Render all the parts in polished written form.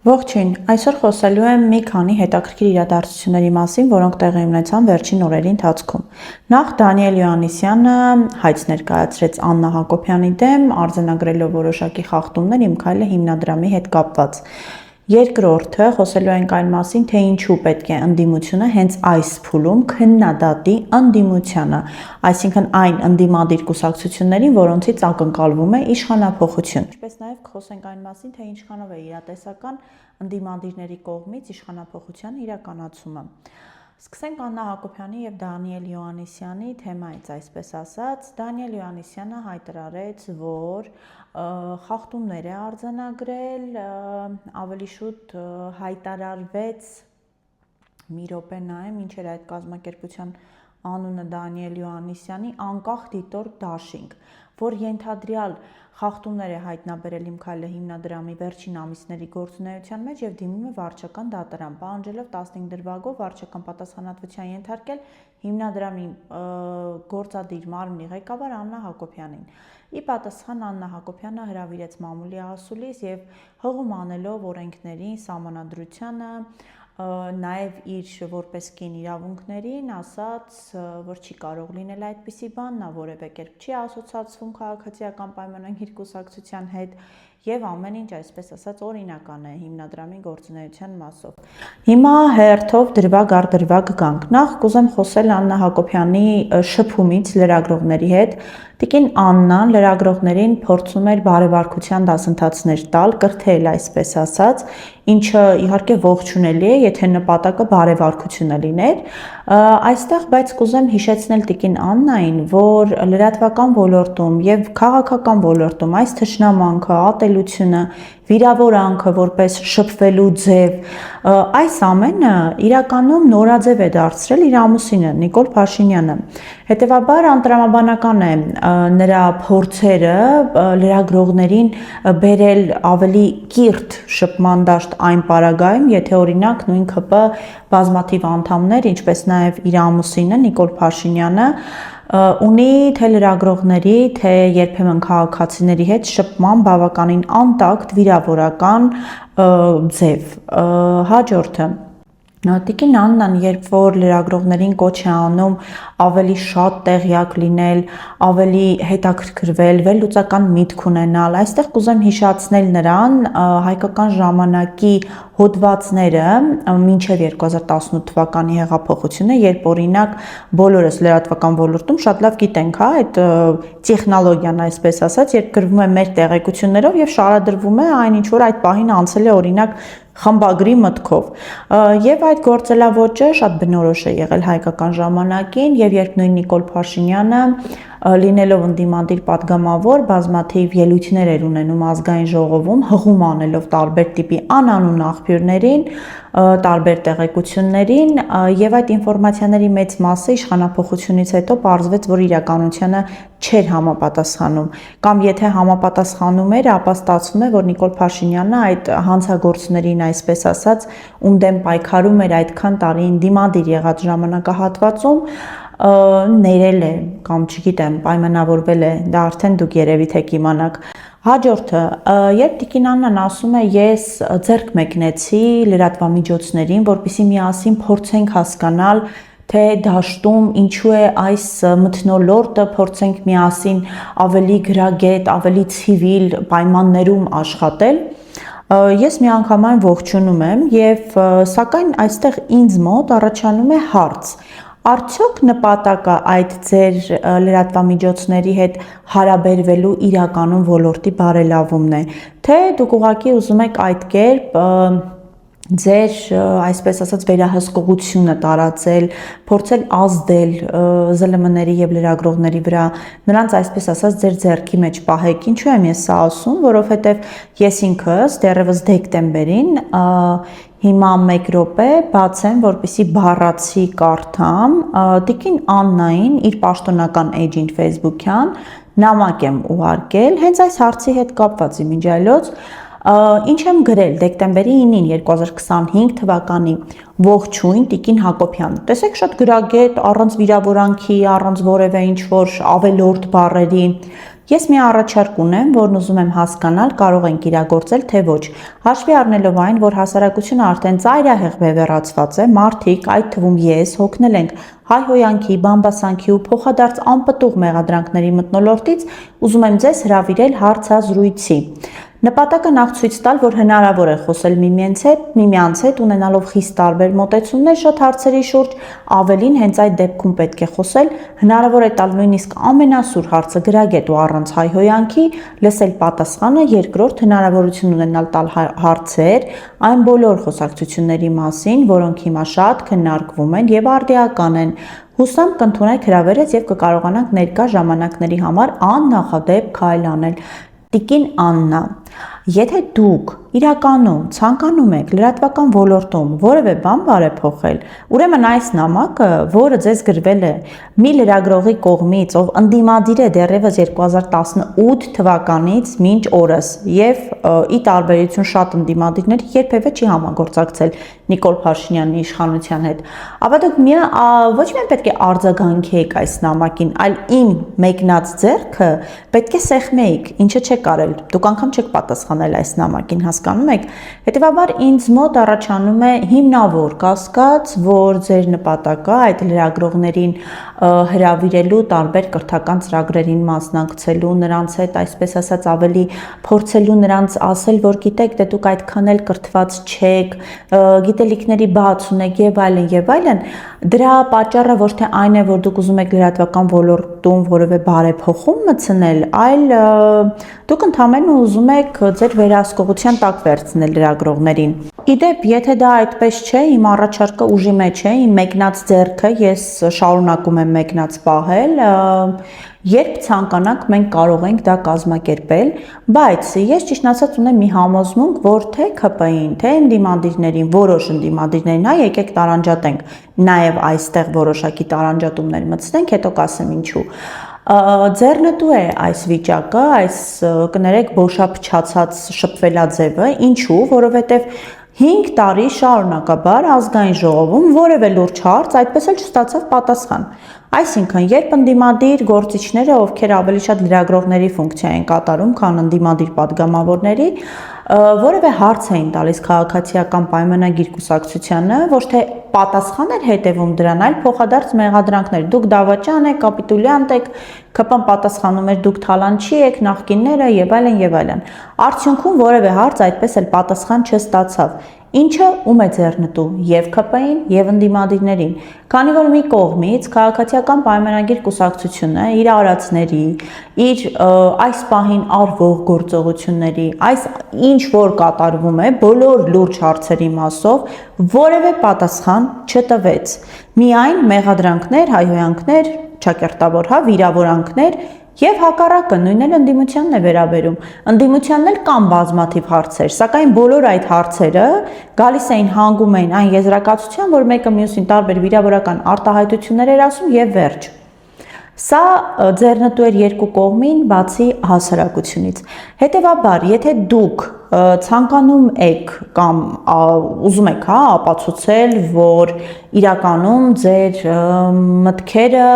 Ողջույն, այսօր խոսելու եմ մի քանի հետաքրքիր իրադարձությունների մասին, որոնք տեղի ունեցան վերջին օրերի ընթացքում։ Նախ Դանիել Յովհաննիսյանը հայց ներկայացրեց Աննա Հակոբյանի դեմ, արձանագրելով որոշակի խախտումներ Իմ քայլը հիմնադրամի հետ կապված։ Երկրորդը խոսելու ենք այն մասին, թե ինչու պետք է ընդդիմությունը հենց այս փուլում քննադատի ընդդիմությանը, այսինքն այն ընդդիմադիր կուսակցություններին, որոնցից ակնկալվում է իշխանափոխություն։ Ինչպես նաև կխոսենք այն մասին, թե ինչքանով է իրատեսական ընդդիմադիրների կողմից իշխանափոխության իրականացումը։ Սկսենք Աննա Հակոբյանի եւ Դանիել Յովհաննիսյանի թեմայից, այսպես ասած, Դանիել Յովհաննիսյանը հայտարարեց, որ խախտումներ է արձանագրել, ավելի շուտ հայտարարվեց մի րոպե նայեմ, ինչ էր այդ կազմակերպության անունը Դանիել Յովհաննիսյանի անկախ դիտորդ դաշինք, որ ենթադրյալ խախտումներ է հայտնաբերել Իմ քայլը հիմնադրամի վերջին ամիսների գործունեության մեջ եւ դիմում է վարչական դատարան, պահանջելով 15 դրվագով վարչական պատասխանատվության ենթարկել հիմնադրամի գործադիր մարմնի ղեկավար Աննա Հակոբյանին։ Ի պատասխան Աննա Հակոբյանը հրավիրեց մամուլի ասուլիս եւ հղում անելով օրենքներին, սահմանադրությանը, նաև իր որպես կին իրավունքներին ասաց, որ չի կարող լինել այդպիսի բան, նա որևէ կերպ չի ասոցացվում քաղաքացիական պայմանագիր կուսակցության հետ եւ ամեն ինչ, այսպես ասած, օրինական է հիմնադրամի գործունեության մասով։ Հիմա հերթով դրվագ առ դրվագ գանք։ Նախ կուզեմ խոսել Աննա Հակոբյանի շփումից լրագրողների հետ։ Տիկին Աննան լրագրողներին փորձում էր բարեվարկության դասընթացներ տալ, կրթել, այսպես ասած, ինչը իհարկե ողջունելի է, եթե նպատակը բարեվարկությունը լիներ։ Այստեղ բայց կուզեմ հիշեցնել տիկին Աննային, որ լրատվական ոլորտում եւ քաղաքական ոլորտում այս թշնամանքը, ատելությունը, վիրավորանքը որպես շփվելու ձև, այս ամենը իրականում նորաձև է դարձրել իր ամուսինը Նիկոլ Փաշինյանը։ Հետևաբար անտրամաբանական է նրա փորձերը լրագրողներին բերել ավելի կիրթ շփման դաշտ այն պարագայում, եթե օրինակ նույն ԿՊ բազմաթիվ անդամներ, ինչպես նաև իր ամուսինը Նիկոլ Փաշինյանը ունի թե լրագրողների, թե երբեմն քաղաքացիների հետ շփման բավականին անտակտ վիրավորական ձև։ Հաջորդը Տիկին Աննան, երբ որ լրագրողներին կոչ է անում ավելի շատ տեղյակ լինել, ավելի հետաքրքրվել, վերլուծական միտք ունենալ, այստեղ կուզեմ հիշեցնել նրան հայկական ժամանակի հոդվածները մինչև 2018 թվականի հեղափոխությունը, երբ օրինակ բոլորս լրատվական ոլորտում շատ լավ գիտենք, այդ տեխնոլոգիան, այսպես ասած, երբ գրվում է մեր տեղեկություններով եւ շարադրվում է այն ինչ որ այդ պահին անցել է օրինակ խմբագրի մտքով։ Եվ այդ գործելավոճը շատ բնորոշ է եղել հայկական ժամանակին, եւ երբ նույն Նիկոլ Փաշինյանը լինելով ընդդիմադիր падգամավոր բազմաթիվ ելույթներ էր ունենում ազգային ժողովում, հղում անելով տարբեր տիպի անանուն աղբյուրներին, տարբեր տեղեկություններին, եւ այդ ինֆորմացիաների մեծ մասը իշխանափոխությունից հետո պարզվեց, որ իրականությանը չէր համապատասխանում, կամ եթե համապատասխանում էր, ապա ստացվում է, որ Նիկոլ Փաշինյանը այդ հանցագործներին, այսպես ասած, ում դեմ պայքարում էր այդքան տարի ընդդիմադիր եղած ժամանակահատվածում, ներել է կամ չգիտեմ, պայմանավորվել է, դա արդեն դուք երևի թե կիմանաք։ Հաջորդը, երբ տիկին Աննան ասում է, ես ձեռք մեկնեցի լրատվամիջոցներին, որպեսզի միասին փորձենք հասկանալ, թե դաշտում ինչու է այս մթնոլորտը, փորձենք միասին ավելի գրագետ, ավելի ցիվիլ պայմաններում աշխատել, ես միանգամայն ողջունում եմ եւ սակայն այստեղ ինձ մոտ առաջանում է հարց. արդյոք նպատակը այդ ձեր լրատվամիջոցների հետ հարաբերվելու իրականում ոլորտի բարելավումն է, թե դուք ուղղակի ուզում եք այդ կերպ ձեր, այսպես ասած, վերահսկողությունը տարածել, փորձել ազդել ԶԼՄ-ների եւ լրագրողների վրա, նրանց, այսպես ասած, ձեր ձեռքի մեջ պահեք։ Ինչու եմ ես սա ասում, որովհետեւ ես ինքս դեռևս դեկտեմբերին հիմա 1 րոպե բացեմ, որպեսզի բառացի կարդամ, տիկին Աննային իր պաշտոնական էջին Facebook-յան նամակ եմ ուղարկել հենց այս հարցի հետ կապված իմիջիայլոց, ինչ եմ գրել դեկտեմբերի 9-ին 2025 թվականի ողջույն տիկին Հակոբյան։ Տեսեք շատ գրագետ, առանց վիրավորանքի, առանց որևէ ինչ որ ավելորդ բառերի, Ես մի առաջարկ ունեմ, որն ուզում եմ հասկանալ, կարող ենք իրագործել թե ոչ։ Հաշվի առնելով այն, որ հասարակությունը արդեն ծայրահեղ բևեռացված է, մարդիկ, այդ թվում ես, հոգնել ենք հայհոյանքի, բամբասանքի ու փոխադարձ անպտուղ մեղադրանքների մթնոլորտից, ուզում եմ ձեզ հրավիրել հարցազրույցի։ Նպատակը նախ ցույց տալ, որ հնարավոր է խոսել միմյանց հետ ունենալով խիստ տարբեր մոտեցումներ շատ հարցերի շուրջ, ավելին հենց այդ դեպքում պետք է խոսել, հնարավոր է տալ նույնիսկ ամենասուր հարցը գրագետ ու առանց հայհոյանքի, լսել պատասխանը, երկրորդ հնարավորություն ունենալ տալ հարցեր այն բոլոր խոսակցությունների մասին, որոնք հիմա շատ քննարկվում են եւ արդիական են։ Հուսամ կընդունեք հրավերս եւ կկարողանանք ներկա ժամանակների համար աննախադեպ քայլ անել։ Տիկին Աննա, եթե դուք իրականում ցանկանում եք լրատվական ոլորտում որևէ բան բարեփոխել, ուրեմն այս նամակը, որը ձեզ գրվել է մի լրագրողի կողմից, ով ընդդիմադիր է դեռևս 2018 թվականից մինչ օրս եւ ի տարբերություն շատ ընդդիմադիրների երբևէ չի համագործակցել Նիկոլ Փաշինյանի իշխանության հետ, ապա դուք ոչ միայն պետք է արձագանքեիք այս նամակին, այլ իմ մեկնած ձեռքը պետք է սեղմեիք, ինչը չեք արել, դուք անգամ չեք պատասխանել այս նամակին, հասկանում եք, հետևաբար ինձ մոտ առաջանում է հիմնավոր կասկած, որ ձեր նպատակը այդ լրագրողներին հրավիրելու տարբեր կրթական ծրագրերին մասնակցելու, նրանց հետ այսպես ասած ավելի փորձելու նրանց ասել, որ գիտեք, դե դուք այդքան էլ կրթված չեք, գիտելիքների բաց ունեք եւ այլն, դրա պատճառը ոչ թե այն է, որ դուք ուզում եք լրատվական ոլորտում որևէ բարեփոխում մտցնել, այլ դուք ընդհանրապես ուզում եք ձեր վերահսկողության տակ վերցնել լրագրողներին։ Իդեպ, եթե դա այդպես չէ, իմ առաջարկը ուժի մեջ է, իմ մեկնած ձեռքը ես շարունակում եմ մեկնած պահել, երբ ցանկանանք մենք կարող ենք դա կազմակերպել, բայց ես ճիշտն ասած ունեմ մի համոզմունք, որ թե ԿՊ-ին, թե ընդդիմադիրներին, որոշ ընդդիմադիրներին, հա, եկեք տարանջատենք, նաև այստեղ որոշակի տարանջատումներ մտցնենք, հետո կասեմ ինչու։ Ձեռնտու է այս վիճակը, այս կներեք բոշափչացած շփվելաձևը, ինչու, որովհետև 5 տարի շարունակաբար ազգային ժողովում որևէ լուրջ հարց այդպես էլ չստացավ պատասխան։ Այսինքն, երբ ընդդիմադիր գործիչները, ովքեր ավելի շատ լրագրողների ֆունկցիա են կատարում, քան ընդդիմադիր падգամավորների, որևէ հարց էին տալիս քաղաքացիական պայմանագիր կուսակցությանը, ոչ թե պատասխան էր հետևում դրան, այլ փոխադարձ մեղադրանքներ։ Դուք դավաճան եք, կապիտուլյանտ եք, ԿՊ-ն պատասխանում էր դուք թալանչի եք, նախկինները եւ այլն։ Արդյունքում որևէ հարց այդպես էլ պատասխան չստացավ։ Ինչը ում է ձեռնտու եւ ԿՊ-ին եւ ընդդիմադիրներին, քանի որ մի կողմից քաղաքացիական պայմանագիր կուսակցությունը իր արածների, իր այս պահին արվող գործողությունների, այս ինչ որ կատարվում է բոլոր լուրջ հարցերի մասով որևէ պատասխան չտվեց։ Միայն մեղադրանքներ, հայհոյանքներ, ճակերտավոր, հա, վիրավորանքներ եւ հակառակը նույնն էլ ընդդիմությանն է վերաբերում։ Ընդդիմությանն էլ կան բազմաթիվ հարցեր, սակայն բոլոր այդ հարցերը գալիս էին հանգում էին այն եզրակացության, որ մեկը մյուսին տարբեր վիրավորական արտահայտություններ էր ասում եւ վերջ։ Սա ձեռնտու էր երկու կողմին, բացի հասարակությունից։ Հետևաբար, եթե դուք ցանկանում եք կամ ուզում եք, հա, ապացուցել, որ իրականում ձեր մտքերը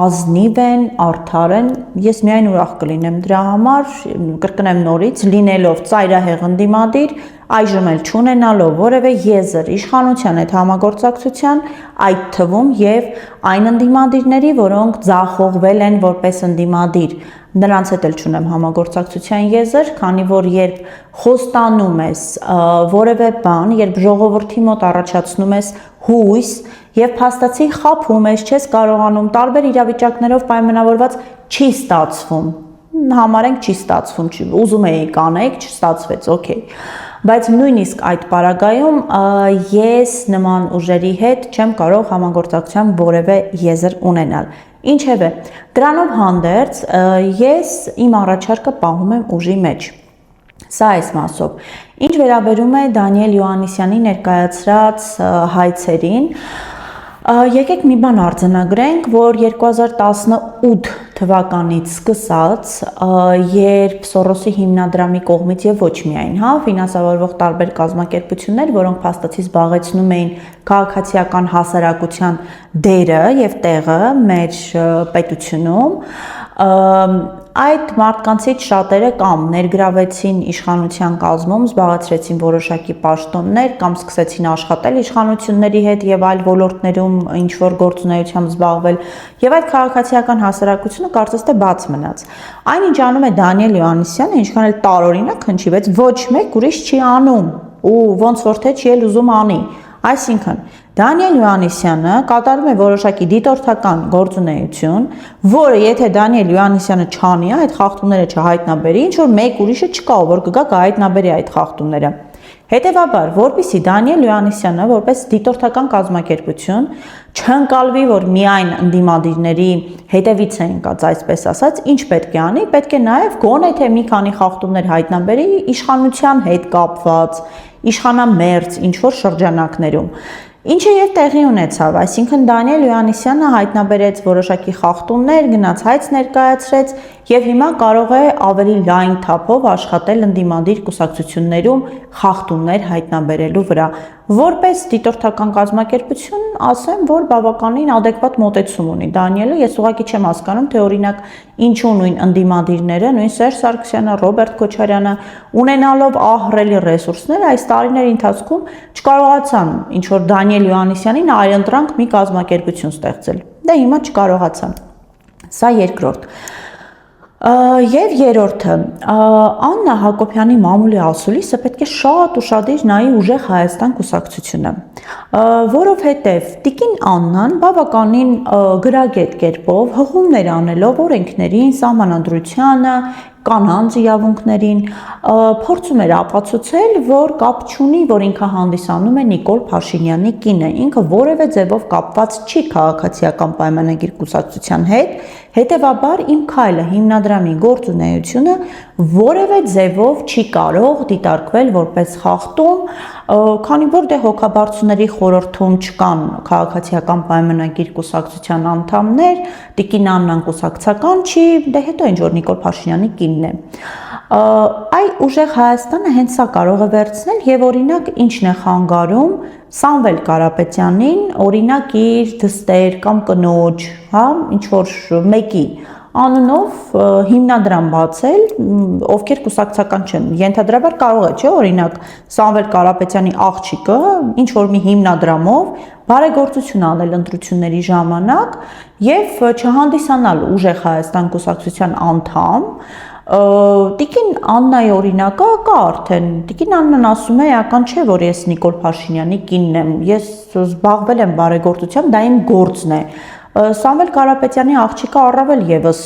ազնիվ են, արդար են, ես միայն ուրախ կլինեմ դրա համար, կրկնեմ նորից, լինելով ծայրահեղ ընդդիմադիր, այժմ էլ չունենալով որևէ եզր իշխանության հետ համագործակցության, այդ թվում եւ այն ընդդիմադիրների, որոնք ձախողվել են որպես ընդդիմադիր, նրանց հետ էլ չունեմ համագործակցության եզր, քանի որ երբ խոստանում ես որևէ բան, երբ ժողովրդի մոտ առաջացնում ես հույս եւ փաստացի խաբում ես, չես կարողանում տարբեր իրավիճակներով պայմանավորված չի ստացվում, համարենք չի ստացվում, ուզում էի կանեք, չստացվեց, օքեյ։ Բայց նույնիսկ այդ պարագայում ես նման ուժերի հետ չեմ կարող համագործակցության որևէ եզր ունենալ։ Ինչևէ, դրանով հանդերձ ես իմ առաջարկը պահում եմ ուժի մեջ։ Սա այս մասով։ Ինչ վերաբերում է Դանիել Յոհաննիսյանի ներկայացրած հայցերին, եկեք մի բան արձանագրենք, որ 2018 թվականից սկսած, երբ Սորոսի հիմնադրամի կողմից եւ ոչ միայն, հա, ֆինանսավորվող տարբեր կազմակերպություններ, որոնք փաստացի զբաղեցնում էին քաղաքացիական հասարակության դերը եւ տեղը մեր պետությունում, այդ մարդկանցից շատերը կամ ներգրավեցին իշխանության կազմում, զբաղեցրեցին որոշակի պաշտոններ կամ սկսեցին աշխատել իշխանությունների հետ եւ այլ ոլորտներում ինչ որ գործունեությամբ զբաղվել, եւ այդ քաղաքացիական հասարակությունը կարծես թե բաց մնաց։ Այնինչ անում է Դանիել Հովհաննիսյանը, ինչքան էլ տարօրինակ հնչի, բայց ոչ մեկ ուրիշ չի անում, ու ոնց որ թե չի էլ ուզում անի։ Այսինքն Դանիել Հովհաննիսյանը կատարում է որոշակի դիտորդական գործունեություն, որը եթե Դանիել Հովհաննիսյանը չանի, այդ խախտումները չհայտնաբերի, ինչ որ մեկ ուրիշը չկա, որ կգա կհայտնաբերի այդ խախտումները։ Հետևաբար, որպեսզի Դանիել Հովհաննիսյանը որպես դիտորդական կազմակերպություն չընկալվի, որ միայն ընդդիմադիրների հետևից է ընկած, այսպես ասած, ինչ պետք է անի, պետք է նաև գոնե թե մի քանի խախտումներ հայտնաբերի իշխանության հետ կապված, իշխանամերձ ինչ որ շրջանակներում։ Ինչը եւ տեղի ունեցավ, այսինքն Դանիել Հովհաննիսյանը հայտնաբերեց որոշակի խախտումներ, գնաց հայց ներկայացրեց եւ հիմա կարող է ավելի լայն թափով աշխատել ընդդիմադիր կուսակցություններում խախտումներ հայտնաբերելու վրա։ Որպես դիտորդական կազմակերպություն ասեմ, որ բավականին adekvat մոտեցում ունի Դանիելը, ես ուղղակի չեմ հասկանում, թե օրինակ ինչու նույն ընդդիմադիրները, նույն Սերժ Սարգսյանը, Ռոբերտ Քոչարյանը ունենալով ահռելի ռեսուրսներ այս տարիների ընթացքում չկարողացան ինչ որ Դանիել Հովհաննիսյանին այլընտրանք մի կազմակերպություն ստեղծել։ Դե հիմա չկարողացան։ Սա երկրորդ։ Եվ երրորդը, Աննա Հակոբյանի մամուլի ասուլիսը պետք է շատ ուշադիր նայի ուժեղ Հայաստան կուսակցությունը, որովհետև Տիկին Աննան բավականին գրագետ կերպով հղումներ անելով օրենքներին, սահմանադրությանը, կանանց իրավունքներին, փորձում էր ապացուցել, որ կապ չունի, որ ինքը հանդիսանում է Նիկոլ Փաշինյանի կինը, ինքը որևէ ձևով կապված չի քաղաքացիական պայմանագիր կուսակցության հետ, հետևաբար իմ քայլը հիմնադրամի գործունեությունը որևէ ձևով չի կարող դիտարկվել որպես խախտում, քանի որ դե հոգաբարձուների խորհրդում չկան քաղաքացիական պայմանագիր կուսակցության անդամներ, Տիկին Աննան կուսակցական չի, դե հետո ինչ որ Նիկոլ Փաշինյանի կինն է։ Այ ուժեղ Հայաստանը հենց սա կարող է վերցնել եւ օրինակ ինչն է խանգարում Սամվել Կարապետյանին, օրինակ իր դստեր կամ կնոջ, հա, ինչ որ մեկի անունով հիմնադրամ բացել, ովքեր կուսակցական չեն, ենթադրաբար կարող է, չէ, օրինակ Սամվել Կարապետյանի աղջիկը ինչ որ մի հիմնադրամով բարեգործություն անել ընտրությունների ժամանակ եւ չհանդիսանալ ուժեղ Հայաստան կուսակցության անդամ, Տիկին Աննայի օրինակը կա արդեն, Տիկին Աննան ասում է, էական չէ, որ ես Նիկոլ Փաշինյանի կինն եմ, ես զբաղվել եմ բարեգործությամբ, դա իմ գործն է։ Սամվել Կարապետյանի աղջիկը առավել եւս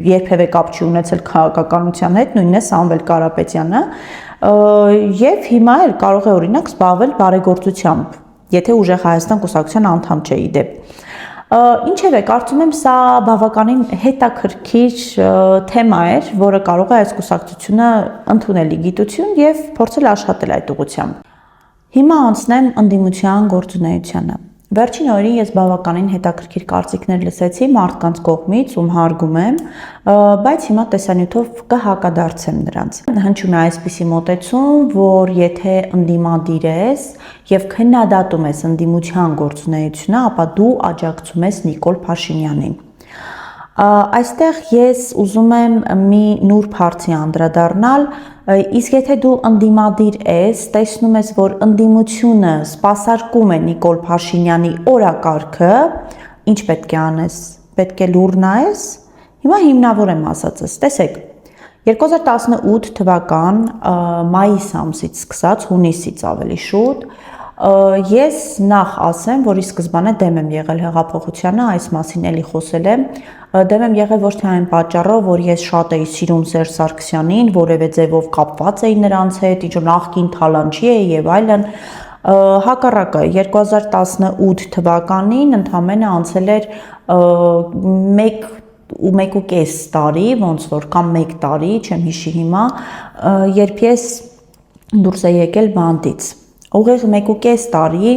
երբևէ կապ չի ունեցել քաղաքականության հետ, նույնն է Սամվել Կարապետյանը, եւ հիմա էլ կարող է օրինակ զբաղվել բարեգործությամբ, եթե ուժեղ Հայաստան կուսակցության անդամ չէ իդեպ։ Ինչևէ, կարծում եմ սա բավականին հետաքրքիր թեմա էր, որը կարող է այս կուսակցությունը ընդունելի գիտություն եւ փորձել աշխատել այդ ուղղությամբ։ Հիմա անցնեմ ընդդիմության գործունեությանը։ Վերջին օրերին ես բավականին հետաքրքիր կարծիքներ լսեցի մարդկանց կողմից, ում հարգում եմ, բայց հիմա տեսանյութով կհակադարձեմ նրանց։ Հնչում է այսպիսի մոտեցում, որ եթե ընդդիմադիր ես եւ քննադատում ես ընդդիմության գործունեությունը, ապա դու աջակցում ես Նիկոլ Փաշինյանին։ Այստեղ ես ուզում եմ մի նուրբ հարցի անդրադառնալ, իսկ եթե դու ընդդիմադիր ես, տեսնում ես, որ ընդդիմությունը սպասարկում է Նիկոլ Փաշինյանի օրակարգը, ինչ պետք է անես, պետք է լուռ նայես։ Հիմա հիմնավոր եմ ասածս, տեսեք, 2018 թվական մայիս ամսից սկսած, հունիսից ավելի շուտ, ես նախ ասեմ, որ ի սկզբանե դեմ եմ եղել հեղափոխությանը, այս մասին էլի խոսել եմ, դեմ եմ եղել ոչ թե այն պատճառով, որ ես շատ էի սիրում Սերժ Սարգսյանին, որևէ ձևով կապված էի նրանց հետ, ինչ որ նախկին թալանչի է եւ այլն, հակառակը 2018 թվականին ընդամենը անցել էր 1.5 տարի, ոնց որ կամ 1 տարի, չեմ հիշի հիմա, երբ ես դուրս եմ եկել բանդից։ Ուղիղ 1.5 տարի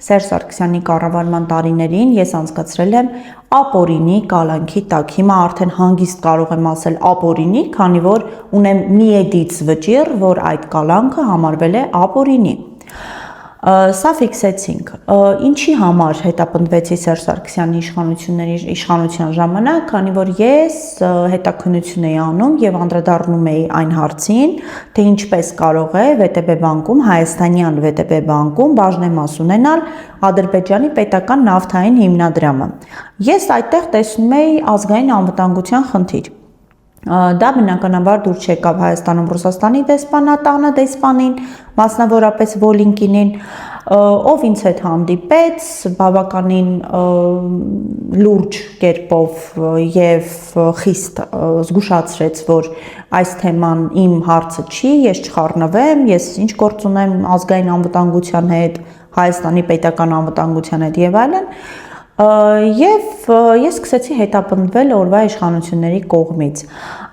Սերժ Սարգսյանի կառավարման տարիներին ես անցկացրել եմ ապօրինի կալանքի տակ։ Հիմա արդեն հանգիստ կարող եմ ասել ապօրինի, քանի որ ունեմ միեդից վճիռ, որ այդ կալանքը համարվել է ապօրինի։ Սա ֆիքսեցինք։ Ինչի համար հետապնդվեցի Սերժ Սարգսյանի իշխանության ժամանակ, քանի որ ես հետաքննություն էի անում եւ անդրադառնում էի այն հարցին, թե ինչպես կարող է ՎՏԲ բանկում, հայաստանյան ՎՏԲ բանկում բաժնեմաս ունենալ Ադրբեջանի պետական նավթային հիմնադրամը։ Ես այդտեղ տեսնում էի ազգային անվտանգության խնդիր։ Դա բնականաբար դուր չեկավ Հայաստանում Ռուսաստանի դեսպանատանը դեսպանին, մասնավորապես Վոլինկինին, ով ինձ հետ հանդիպեց բավականին լուրջ կերպով եւ խիստ զգուշացրեց, որ այս թեման իմ հարցը չի, ես չխառնվեմ, ես ինչ գործ ունեմ ազգային անվտանգության հետ, Հայաստանի պետական անվտանգության հետ եւ այլն։ Եվ ես սկսեցի հետապնդվել օրվա իշխանությունների կողմից։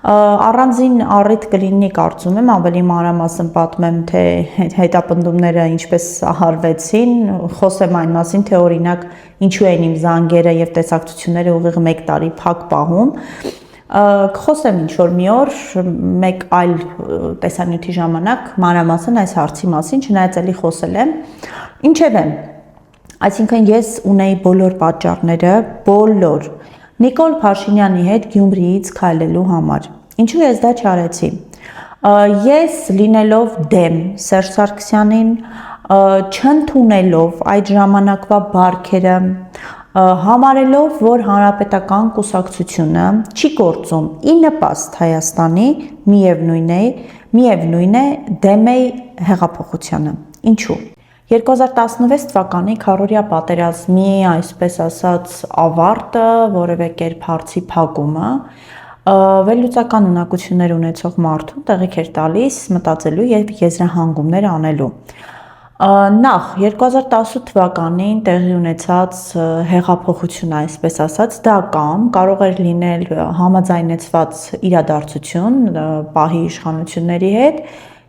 Առանձին առիթ կլինի, կարծում եմ, ավելի մանրամասն պատմեմ, թե հետապնդումները ինչպես արվեցին, խոսեմ այն մասին, թե օրինակ ինչու են իմ զանգերը եւ տեսակցությունները ուղիղ 1 տարի փակ պահում։ Խոսեմ ինչ-որ մի օր մեկ այլ տեսանյութի ժամանակ մանրամասն այս հարցի մասին, չնայած էլի խոսել եմ։ Ինչևէ, այսինքն ես ունեի բոլոր պատճառները, բոլոր Նիկոլ Փաշինյանի հետ Գյումրիից քայլելու համար։ Ինչու ես դա չարեցի։ Ես լինելով դեմ Սերժ Սարգսյանին, չընդունելով այդ ժամանակվա բարքերը, համարելով, որ հանրապետական կուսակցությունը չի գործում ի նպաստ Հայաստանի, միևնույն է դեմ էի հեղափոխությանը։ Ինչու։ 2016 թվականի քառորյա պատերազմի, այսպես ասած, ավարտը, որևէ կերպ հարցի փակումը, վերլուծական ունակություններ ունեցող մարդուն տեղիք էր տալիս մտածելու եւ եզրահանգումներ անելու։ Նախ 2018 թվականին տեղի ունեցած հեղափոխությունը, այսպես ասած, դա կարող էր լինել համաձայնեցված իրադարձություն պահի իշխանությունների հետ,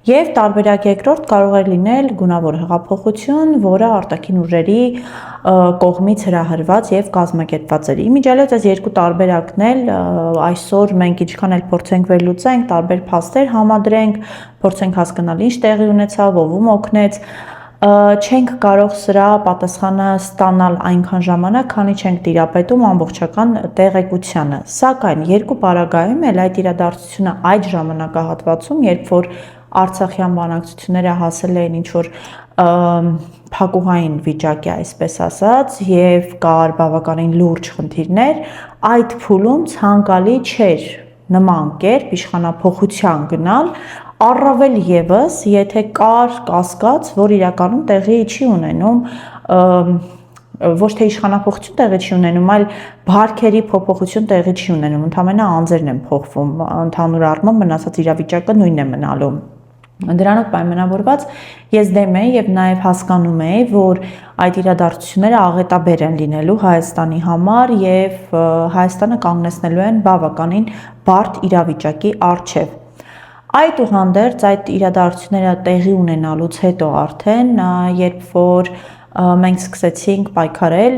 եւ տարբերակ երկրորդ կարող էր լինել գունավոր հեղափոխություն, որը արտաքին ուժերի կողմից հրահրված եւ կազմակերպված էր։ Իմիջիալոց այս երկու տարբերակն էլ այսօր մենք ինչքան էլ փորձենք վերլուծենք, տարբեր փաստեր համադրենք, փորձենք հասկանալ ինչ տեղի ունեցավ, ով օգնեց, չենք կարող սրա պատասխանը ստանալ այնքան ժամանակ, քանի չենք տիրապետում ամբողջական տեղեկությանը։ Սակայն երկու պարագայում էլ այդ իրադարձությունը այդ ժամանակահատվածում, երբ որ Արցախյան բանակցությունները հասել էին ինչ-որ փակուղային վիճակի, այսպես ասած, եւ կար բավականին լուրջ խնդիրներ, այդ փուլում ցանկալի չէր նման կերպ իշխանափոխության գնալ, առավել եւս, եթե կար կասկած, որ իրականում տեղի չի ունենում ոչ թե իշխանափոխություն տեղի չի ունենում, այլ բարքերի փոփոխություն տեղի չի ունենում, ընդհանրապես անձերն են փոխվում, ընդհանուր առմամբ մնացած իրավիճակը նույնն է մնալու։ Դրանով պայմանավորված ես դեմ էի եւ նաեւ հասկանում էի, որ այդ իրադարձությունները աղետաբեր են լինելու Հայաստանի համար եւ Հայաստանը կանգնեցնելու են բավականին բարդ իրավիճակի առջեւ։ Այդուհանդերձ այդ իրադարձությունները տեղի ունենալուց հետո արդեն, երբ որ մենք սկսեցինք պայքարել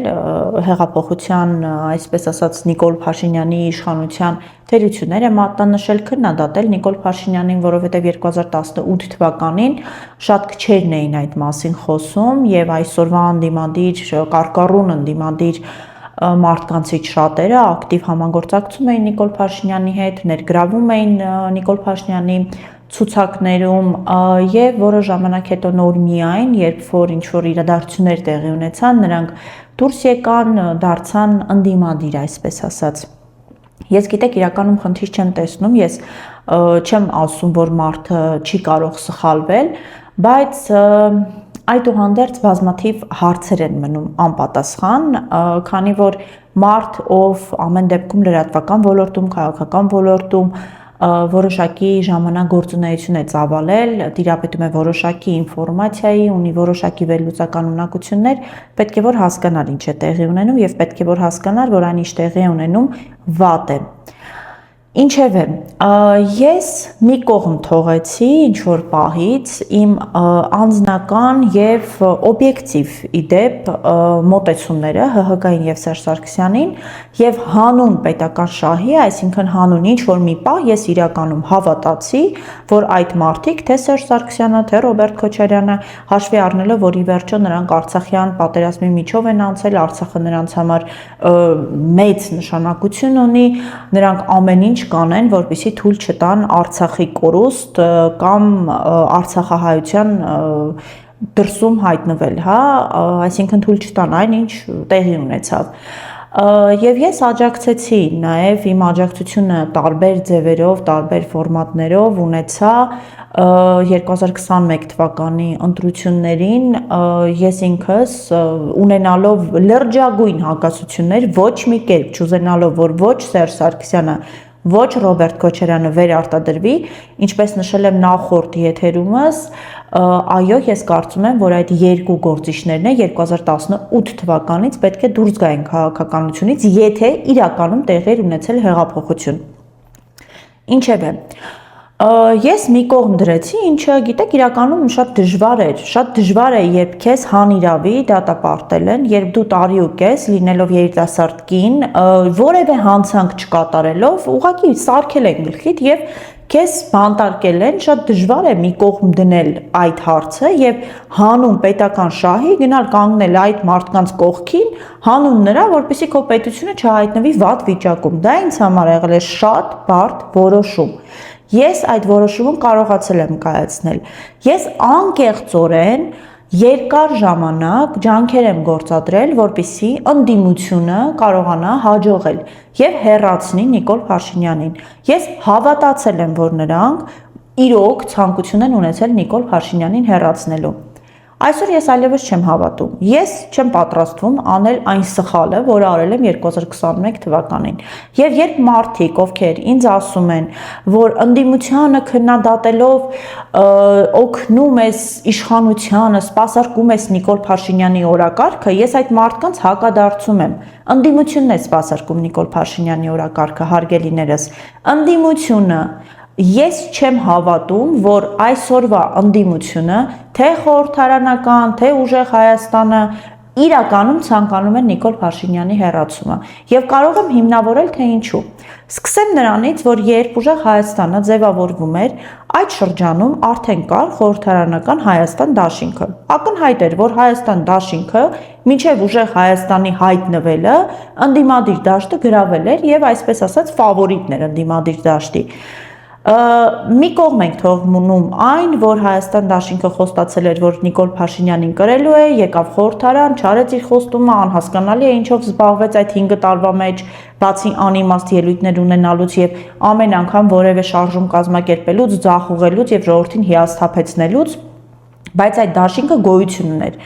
հեղափոխության, այսպես ասած, Նիկոլ Փաշինյանի իշխանության թերությունները մատնանշել, քննադատել Նիկոլ Փաշինյանին, որովհետև 2018 թվականին շատ քչերն էին այդ մասին խոսում եւ այսօրվա անդիմադիր կարկառուն անդիմադիր մարդկանցից շատերը ակտիվ համագործակցում էին Նիկոլ Փաշինյանի հետ, ներգրավում էին Նիկոլ Փաշինյանի ցուցակներում եւ որոշ ժամանակ հետո նոր միայն, երբ որ ինչ-որ իրադարձություններ տեղի ունեցան, նրանք դուրս եկան, դարձան ընդդիմադիր, այսպես ասած։ Ես գիտեք, իրականում խնդիր չեմ տեսնում, ես չեմ ասում, որ մարդը չի կարող սխալվել, բայց այդուհանդերձ բազմաթիվ հարցեր են մնում անպատասխան, քանի որ մարդ, ով ամեն դեպքում լրատվական ոլորտում, քաղաքական ոլորտում որոշակի ժամանակ գործունեություն է ծավալել, տիրապետում է որոշակի ինֆորմացիայի, ունի որոշակի վերլուծական ունակություններ, պետք է որ հասկանալ ինչ է տեղի ունենում եւ պետք է որ հասկանալ, որ այն ինչ տեղի է ունենում վատ է։ Ինչևէ, ես մի կողմ թողեցի ինչ-որ պահից իմ անձնական եւ օբյեկտիվ իդեպ մոտեցումները ՀՀԿ-ին եւ Սերժ Սարգսյանին եւ հանուն պետական շահի, այսինքն հանուն ինչ-որ մի պահ ես իրականում հավատացի, որ այդ մարդիկ, թե Սերժ Սարգսյանը, թե Ռոբերտ Քոչարյանը, հաշվի առնելով, որ ի վերջո նրանք Արցախյան պատերազմի միջով են անցել, Արցախը նրանց համար մեծ նշանակություն ունի, նրանք ամեն ինչ կանեն, որպեսզի թույլ չտան Արցախի կորուստ կամ արցախահայության դրսում հայտնվել, հա, այսինքն թույլ չտան այն, ինչ տեղի ունեցավ։ Եվ ես աջակցեցի, նաև իմ աջակցությունը տարբեր ձևերով, տարբեր ֆորմատներով ունեցա 2021 թվականի ընտրություններին, ես ինքս ունենալով լրջագույն հակասություններ, ոչ մի կերպ չուզենալով, որ ոչ Սերժ Սարգսյանը, ոչ Ռոբերտ Քոչարյանը վերարտադրվի, ինչպես նշել եմ նախորդ եթերումս, այո, ես կարծում եմ, որ այդ երկու գործիչներն 2018 թվականից պետք է դուրս գային քաղաքականությունից, եթե իրականում տեղի ունեցել հեղափոխություն։ Ինչևէ, ես մի կողմ դրեցի, ինչը գիտեք իրականում շատ դժվար է, երբ քեզ հանիրավի դատապարտել են, երբ դու տարի ու կես լինելով երիտասարդ կին, որևէ հանցանք չկատարելով, ուղղակի սարքել են գլխիդ եւ քեզ բանտարկել են, շատ դժվար է մի կողմ դնել այդ հարցը եւ հանուն պետական շահի գնալ կանգնել այդ մարդկանց կողքին, հանուն նրա, որպեսզի քո պետությունը չհայտնվի վատ վիճակում։ Դա ինձ համար եղել է շատ բարդ որոշում։ Ես այդ որոշումը կարողացել եմ կայացնել։ Ես անկեղծորեն երկար ժամանակ ջանքեր եմ գործադրել, որպեսզի ընդդիմությունը կարողանա հաջողել եւ հեռացնի Նիկոլ Փաշինյանին։ Ես հավատացել եմ, որ նրանք իրոք ցանկություն են ունեցել Նիկոլ Փաշինյանին հեռացնելու։ Այսօր ես այլևս չեմ հավատում։ Ես չեմ պատրաստվում անել այն սխալը, որը արել եմ 2021 թվականին։ Եվ երբ մարդիկ, ովքեր ինձ ասում են, որ ընդդիմությանը քննադատելով օգնում ես իշխանությանը, սպասարկում ես Նիկոլ Փաշինյանի օրակարգը, ես այդ մարդկանց հակադարձում եմ։ Ընդդիմությունն է սպասարկում Նիկոլ Փաշինյանի օրակարգը, հարգելիներս։ Ընդդիմությունը Ես չեմ հավատում, որ այսօրվա ընդդիմությունը, թե խորհրդարանական, թե ուժեղ Հայաստանը իրականում ցանկանում են Նիկոլ Փաշինյանի հեռացումը եւ կարող եմ հիմնավորել թե ինչու։ Սկսեմ նրանից, որ երբ ուժեղ Հայաստանը ձևավորվում էր, այդ շրջանում արդեն կար խորհրդարանական Հայաստան դաշինքը։ Ակնհայտ էր, որ Հայաստան դաշինքը մինչև ուժեղ Հայաստանի հայտնվելը ընդդիմադիր դաշտը գրավել էր եւ այսպես ասած ֆավորիտն էր ընդդիմադիր դաշտի։ Մի կողմ ենք թողնում այն, որ Հայաստան դաշինքը խոստացել էր, որ Նիկոլ Փաշինյանին կրելու է, եկավ խորհրդարան, չարեց իր խոստումը, անհասկանալի է ինչով զբաղվեց այդ 5 տարվա մեջ, բացի անիմաստ ելույթներ ունենալուց եւ ամեն անգամ որևէ շարժում կազմակերպելուց, ձախուղելուց եւ ժողովրդին հիասթափեցնելուց, բայց այդ դաշինքը գոյություն ուներ։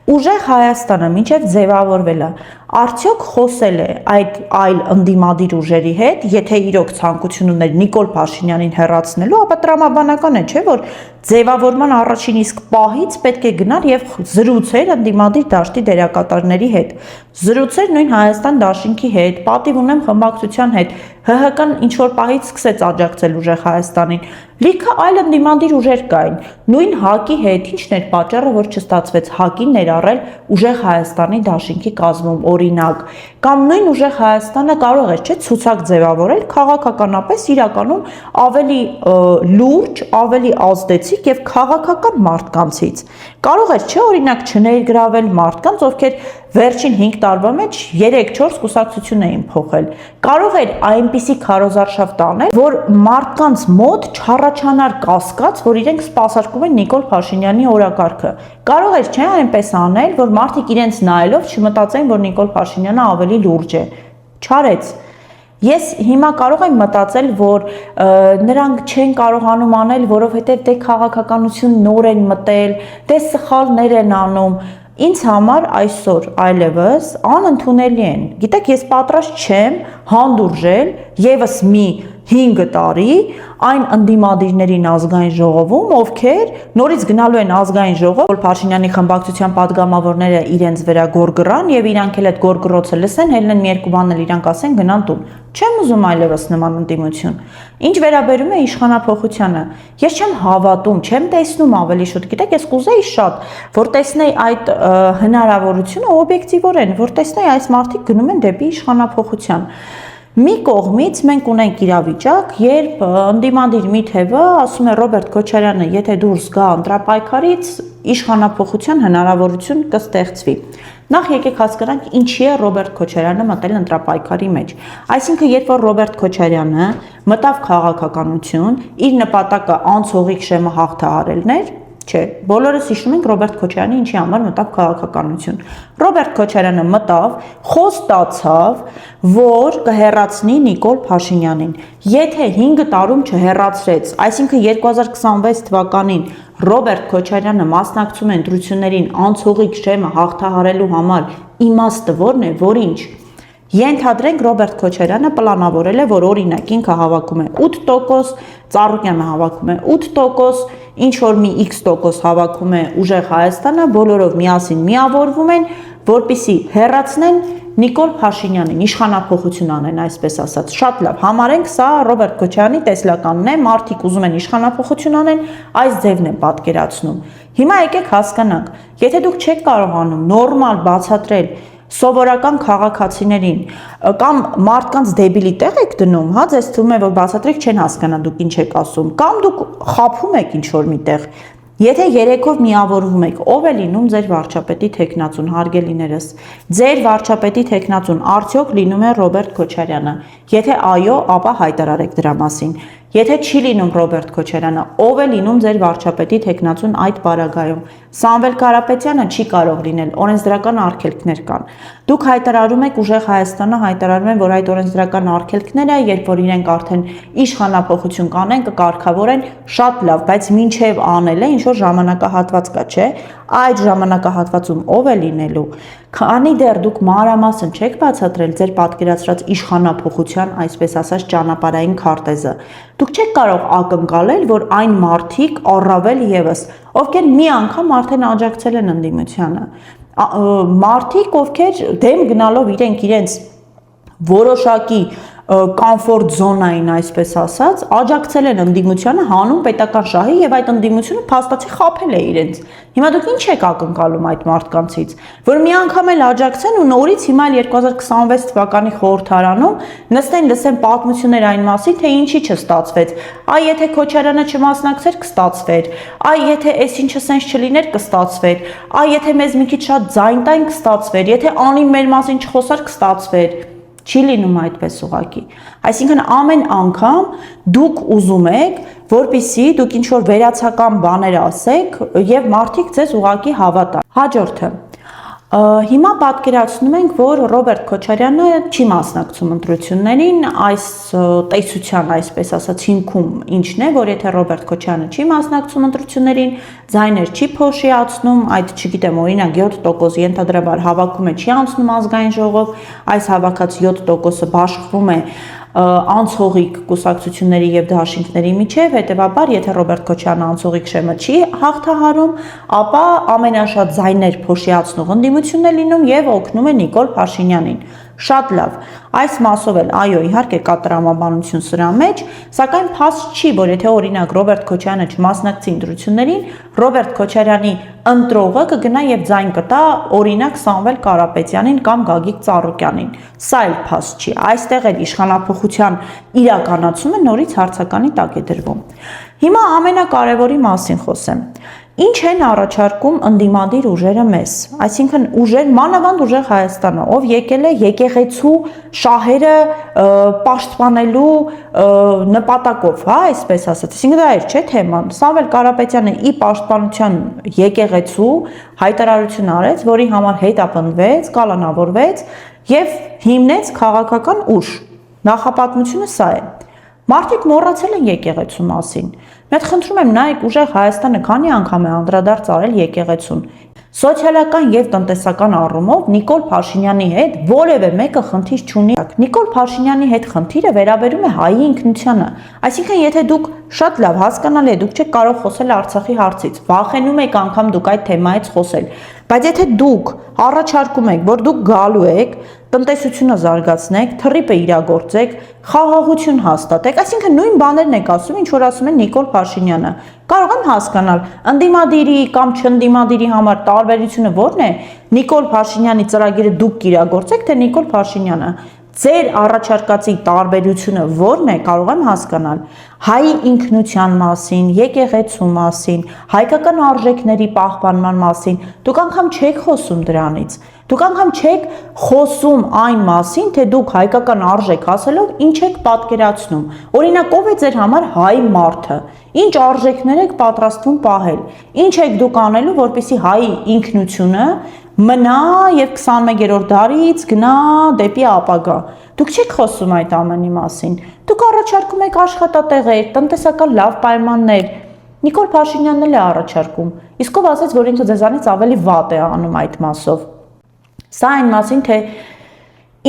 Ուժեղ Հայաստանը մինչև ձևավորվելը արդյոք խոսել է այդ այլ ընդդիմադիր ուժերի հետ, եթե իրոք ցանկություն ուներ Նիկոլ Փաշինյանին հեռացնելու, ապա տրամաբանական է, չէ՞ որ ձևավորման առաջին իսկ պահից պետք է գնար եւ զրուցեր ընդդիմադիր դաշտի դերակատարների հետ։ Զրուցեր նույն Հայաստան դաշինքի հետ, պատիվ ունեմ խմբակցության հետ, ՀՀԿ-ն ինչ որ պահից սկսեց աջակցել ուժեղ Հայաստանին։ Լիքը այլ ընդդիմադիր ուժեր կային։ Նույն ՀԱԿ-ի հետ ինչն էր պատճառը, որ չստացվեց ՀԱԿ-ին ներառել ուժեղ Հայաստանի դաշինքի կազմում, օրինակ, կամ նույն ուժեղ Հայաստանը կարող էր, չէ՞, ցուցակ ձևավորել քաղաքականապես իրականում ավելի լուրջ, ավելի ազդեցիկ եւ քաղաքական մարդկանցից։ Կարող էր, չէ՞, օրինակ չներգրավել մարդկանց, ովքեր վերջին 5 տարվա մեջ 3-4 կուսակցություն էին փոխել։ Կարող էր այնպիսի քարոզարշավ տանել, որ մարդկանց մոտ չառաջանար կասկած, որ իրենք սպասարկում են Նիկոլ Փաշինյանի օրակարգը։ Կարող էր, չէ՞, այնպես անել, որ մարդիկ իրենց նայելով չմտածեն, որ Նիկոլ Փաշինյանը ավելի լուրջ է։ Չարեց։ Ես հիմա կարող եմ մտածել, որ նրանք չեն կարողանում անել, որովհետև դե քաղաքականություն նոր են մտել, դե սխալներ են անում։ Ինձ համար այսօր այլևս անընդունելի են։ Գիտեք, ես պատրաստ չեմ հանդուրժել եւս մի 5 տարի այն ընդդիմադիրներին ազգային ժողովում, ովքեր նորից գնալու են ազգային ժողով, որ Փաշինյանի խմբակցության падգամավորները իրենց վրա գորգռան եւ իրանք էլ այդ գորգռոցը լսեն, հելնեն մի երկու բան էլ իրանք ասեն, գնան տուն։ Չեմ ուզում այլևս նման ընդդիմություն։ Ինչ վերաբերում է իշխանափոխությանը, ես չեմ հավատում, չեմ տեսնում ավելի շուտ, գիտեք, ես կուզեի շատ, որ տեսնեի այդ հնարավորությունը օբյեկտիվորեն, որ տեսնեի այս մարդիկ գնում են դեպի իշխանափոխության։ Մի կողմից մենք ունենք իրավիճակ, երբ ընդդիմադիր մի թևը ասում է Ռոբերտ Քոչարյանը, եթե դուրս գա ընտրապայքարից, իշխանափոխության հնարավորություն կստեղծվի։ Նախ եկեք հասկանանք, ինչի է Ռոբերտ Քոչարյանը մտել ընտրապայքարի մեջ։ Այսինքն, երբ որ Ռոբերտ Քոչարյանը մտավ քաղաքականություն, իր նպատակը անցողիկ շեմը հաղթահարելն էր, չէ, բոլորս հիշում ենք Ռոբերտ Քոչարյանը ինչի համար մտավ քաղաքականություն։ Ռոբերտ Քոչարյանը մտավ, խոստացավ, որ կհեռացնի Նիկոլ Փաշինյանին։ Եթե 5 տարում չհեռացրեց, այսինքն 2026 թվականին Ռոբերտ Քոչարյանը մասնակցում է ընտրություններին անցողիկ շեմը հաղթահարելու համար, իմաստը որն է, որ ինչ։ Ենթադրենք Ռոբերտ Քոչարյանը պլանավորել է, որ օրինակ ինքը հավաքում է 8%, Ծառուկյանը հավաքում է 8%, ինչ որ մի X% հավաքում է Ուժեղ Հայաստանը, բոլորով միասին միավորվում են, որպեսզի հեռացնեն Նիկոլ Փաշինյանին, իշխանափոխություն անեն, այսպես ասած։ Շատ լավ, համարենք սա Ռոբերտ Քոչարյանի տեսլականն է, մարդիկ ուզում են իշխանափոխություն անեն, այս ձևն է պատկերացնում։ Հիմա եկեք հասկանանք, եթե դուք չեք կարողանում նորմալ բացատրել սովորական քաղաքացիներին կամ մարդկանց դեբիլի տեղ եք դնում, հա, ձեզ թվում է, որ բացատրեք չեն հասկանա դուք ինչ եք ասում, կամ դուք խաբում եք ինչ-որ միտեղ։ Եթե երեքով միավորվում եք, ով է լինում ձեր վարչապետի թեկնածուն, հարգելիներս։ Ձեր վարչապետի թեկնածուն արդյոք լինում է Ռոբերտ Քոչարյանը։ Եթե այո, ապա հայտարարեք դրա մասին։ Եթե չի լինում Ռոբերտ Քոչարյանը, ով է լինում ձեր վարչապետի թեկնածուն այդ պարագայում։ Սամվել Կարապետյանը չի կարող լինել, օրենսդրական արգելքներ կան։ Դուք հայտարարում եք Ուժեղ Հայաստանը, հայտարարում են, որ այդ օրենսդրական արգելքները, երբ որ իրենք արդեն իշխանափոխություն կանեն, կկարգավորեն, շատ լավ, բայց մինչև անել է, ինչ որ ժամանակահատված կա, չէ՞։ Այդ ժամանակահատվածում ով է լինելու։ Քանի դեռ դուք մանրամասն չեք բացատրել ձեր պատկերացրած իշխանափոխության, այսպես ասած, ճանապարհային քարտեզը, դուք չեք կարող ակնկալել, որ այն մարդիկ առավել եւս, ովքեր մի անգամ արդեն աջակցել են ընդդիմությանը, մարդիկ, ովքեր դեմ գնալով իրենց որոշակի կոմֆորտ զոնային, այսպես ասած, աջակցել են ընդդիմությանը հանուն պետական շահի եւ այդ ընդդիմությունը փաստացի խաբել է իրենց։ Հիմա դուք ինչ եք ակնկալում այդ մարդկանցից, որ մի անգամ էլ աջակցեն ու նորից հիմա 2026 թվականի խորհրդարանում նստեն լսեն պատմություններ այն մասին, թե ինչի չստացվեց։ Այ եթե Քոչարյանը չմասնակցեր, կստացվեր։ Այ եթե այսինչը սենց չլիներ, կստացվեր։ Այ եթե մեզ մի քիչ շատ ձայն տային, կստացվեր։ Եթե անին մեր մասին չխոսար, կստացվեր։ Չի լինում այդպես ուղղակի։ Այսինքն ամեն անգամ դուք ուզում եք, որպեսզի դուք ինչ-որ վերացական բաներ ասեք եւ մարդիկ ձեզ ուղղակի հավատան։ Հաջորդը։ Հիմա պատկերացնում ենք, որ Ռոբերտ Քոչարյանը չի մասնակցում ընտրություններին, այս տեսության, այսպես ասած, հիմքում ինչն է, որ եթե Ռոբերտ Քոչարյանը չի մասնակցում ընտրություններին, ձայներ չի փոշիացնում, այդ չգիտեմ, օրինակ 7% ենթադրաբար հավաքում է, չի անցնում ազգային ժողով, այս հավաքած 7%-ը բաշխվում է անցողիկ կուսակցությունների եւ դաշինքների միջև, հետեւաբար, եթե Ռոբերտ Քոչարյանը անցողիկ շեմը չի հաղթահարում, ապա ամենաշատ ձայներ փոշիացնող ընդդիմությունն է լինում եւ օգնում է Նիկոլ Փաշինյանին։ Շատ լավ, այս մասով էլ այո, իհարկե կա տրամաբանություն սրա մեջ, սակայն փաստ չի, որ եթե օրինակ Ռոբերտ Քոչարյանը չմասնակցի ընտրություններին, Ռոբերտ Քոչարյանի ընտրողը կգնա եւ ձայն կտա օրինակ Սամվել Կարապետյանին կամ Գագիկ Ծառուկյանին։ Սա էլ փաստ չի, այստեղ էլ իշխանափոխության իրականացումը նորից հարցականի տակ է դրվում։ Հիմա ամենակարևորի մասին խոսեմ։ Ինչ են առաջարկում ընդդիմադիր ուժերը մեզ, այսինքն ուժեր, մանավանդ Ուժեղ Հայաստանը, ով եկել է եկեղեցու շահերը պաշտպանելու նպատակով, հա, այսպես ասած, այսինքն դա էր, չէ՞ թեման։ Սամվել Կարապետյանը ի պաշտպանության եկեղեցու հայտարարություն արեց, որի համար հետապնդվեց, կալանավորվեց եւ հիմնեց քաղաքական ուժ։ Նախապատմությունը սա է։ Մարդիկ մոռացել են եկեղեցու մասին։ Մեկ խնդրում եմ նայեք Ուժեղ Հայաստանը քանի անգամ է անդրադարձ արել եկեղեցուն։ Սոցիալական եւ տնտեսական առումով Նիկոլ Փաշինյանի հետ որևէ մեկը խնդիր չունի։ Նիկոլ Փաշինյանի հետ խնդիրը վերաբերում է հայի ինքնությանը։ Այսինքն, եթե դուք շատ լավ հասկանալի է, դուք չեք կարող խոսել Արցախի հարցից, վախենում եք անգամ դուք այդ թեմայից խոսել, բայց եթե դուք առաջարկում եք, որ դուք գալու եք, տնտեսությունը զարգացնեք, թռիպը իրագործեք, խաղաղություն հաստատեք, այսինքն նույն բաներն եք ասում, ինչ որ ասում է Նիկոլ Փաշինյանը։ Կարող եմ հասկանալ, ընդդիմադիրի կամ չընդդիմադիրի համար տարբերությունը ո՞րն է։ Նիկոլ Փաշինյանի ծրագիրը դուք կիրագործեք, թե Նիկոլ Փաշինյանը։ Ձեր առաջարկածի տարբերությունը ո՞րն է, կարող եմ հասկանալ։ Հայի ինքնության մասին, եկեղեցու մասին, հայկական արժեքների պահպանման մասին, դուք անգամ չեք խոսում դրանից։ Դուք անգամ չեք խոսում այն մասին, թե դուք հայկական արժեք ասելով ինչ եք պատկերացնում։ Օրինակ, ով է ձեր համար հայ մարդը։ Ինչ արժեքներ եք պատրաստվում պահել։ Ինչ եք դուք անելու, որպեսզի հայի ինքնությունը մնա եւ 21-րդ դարից գնա դեպի ապագա։ Դուք չեք խոսում այդ ամենի մասին։ Դուք առաջարկում եք աշխատատեղեր, տնտեսական լավ պայմաններ։ Նիկոլ Փաշինյանն էլ է առաջարկում։ Իսկ ով ասաց, որ ինքը ձեզանից ավելի վատ է անում այդ մասով։ Սա այն մասին, թե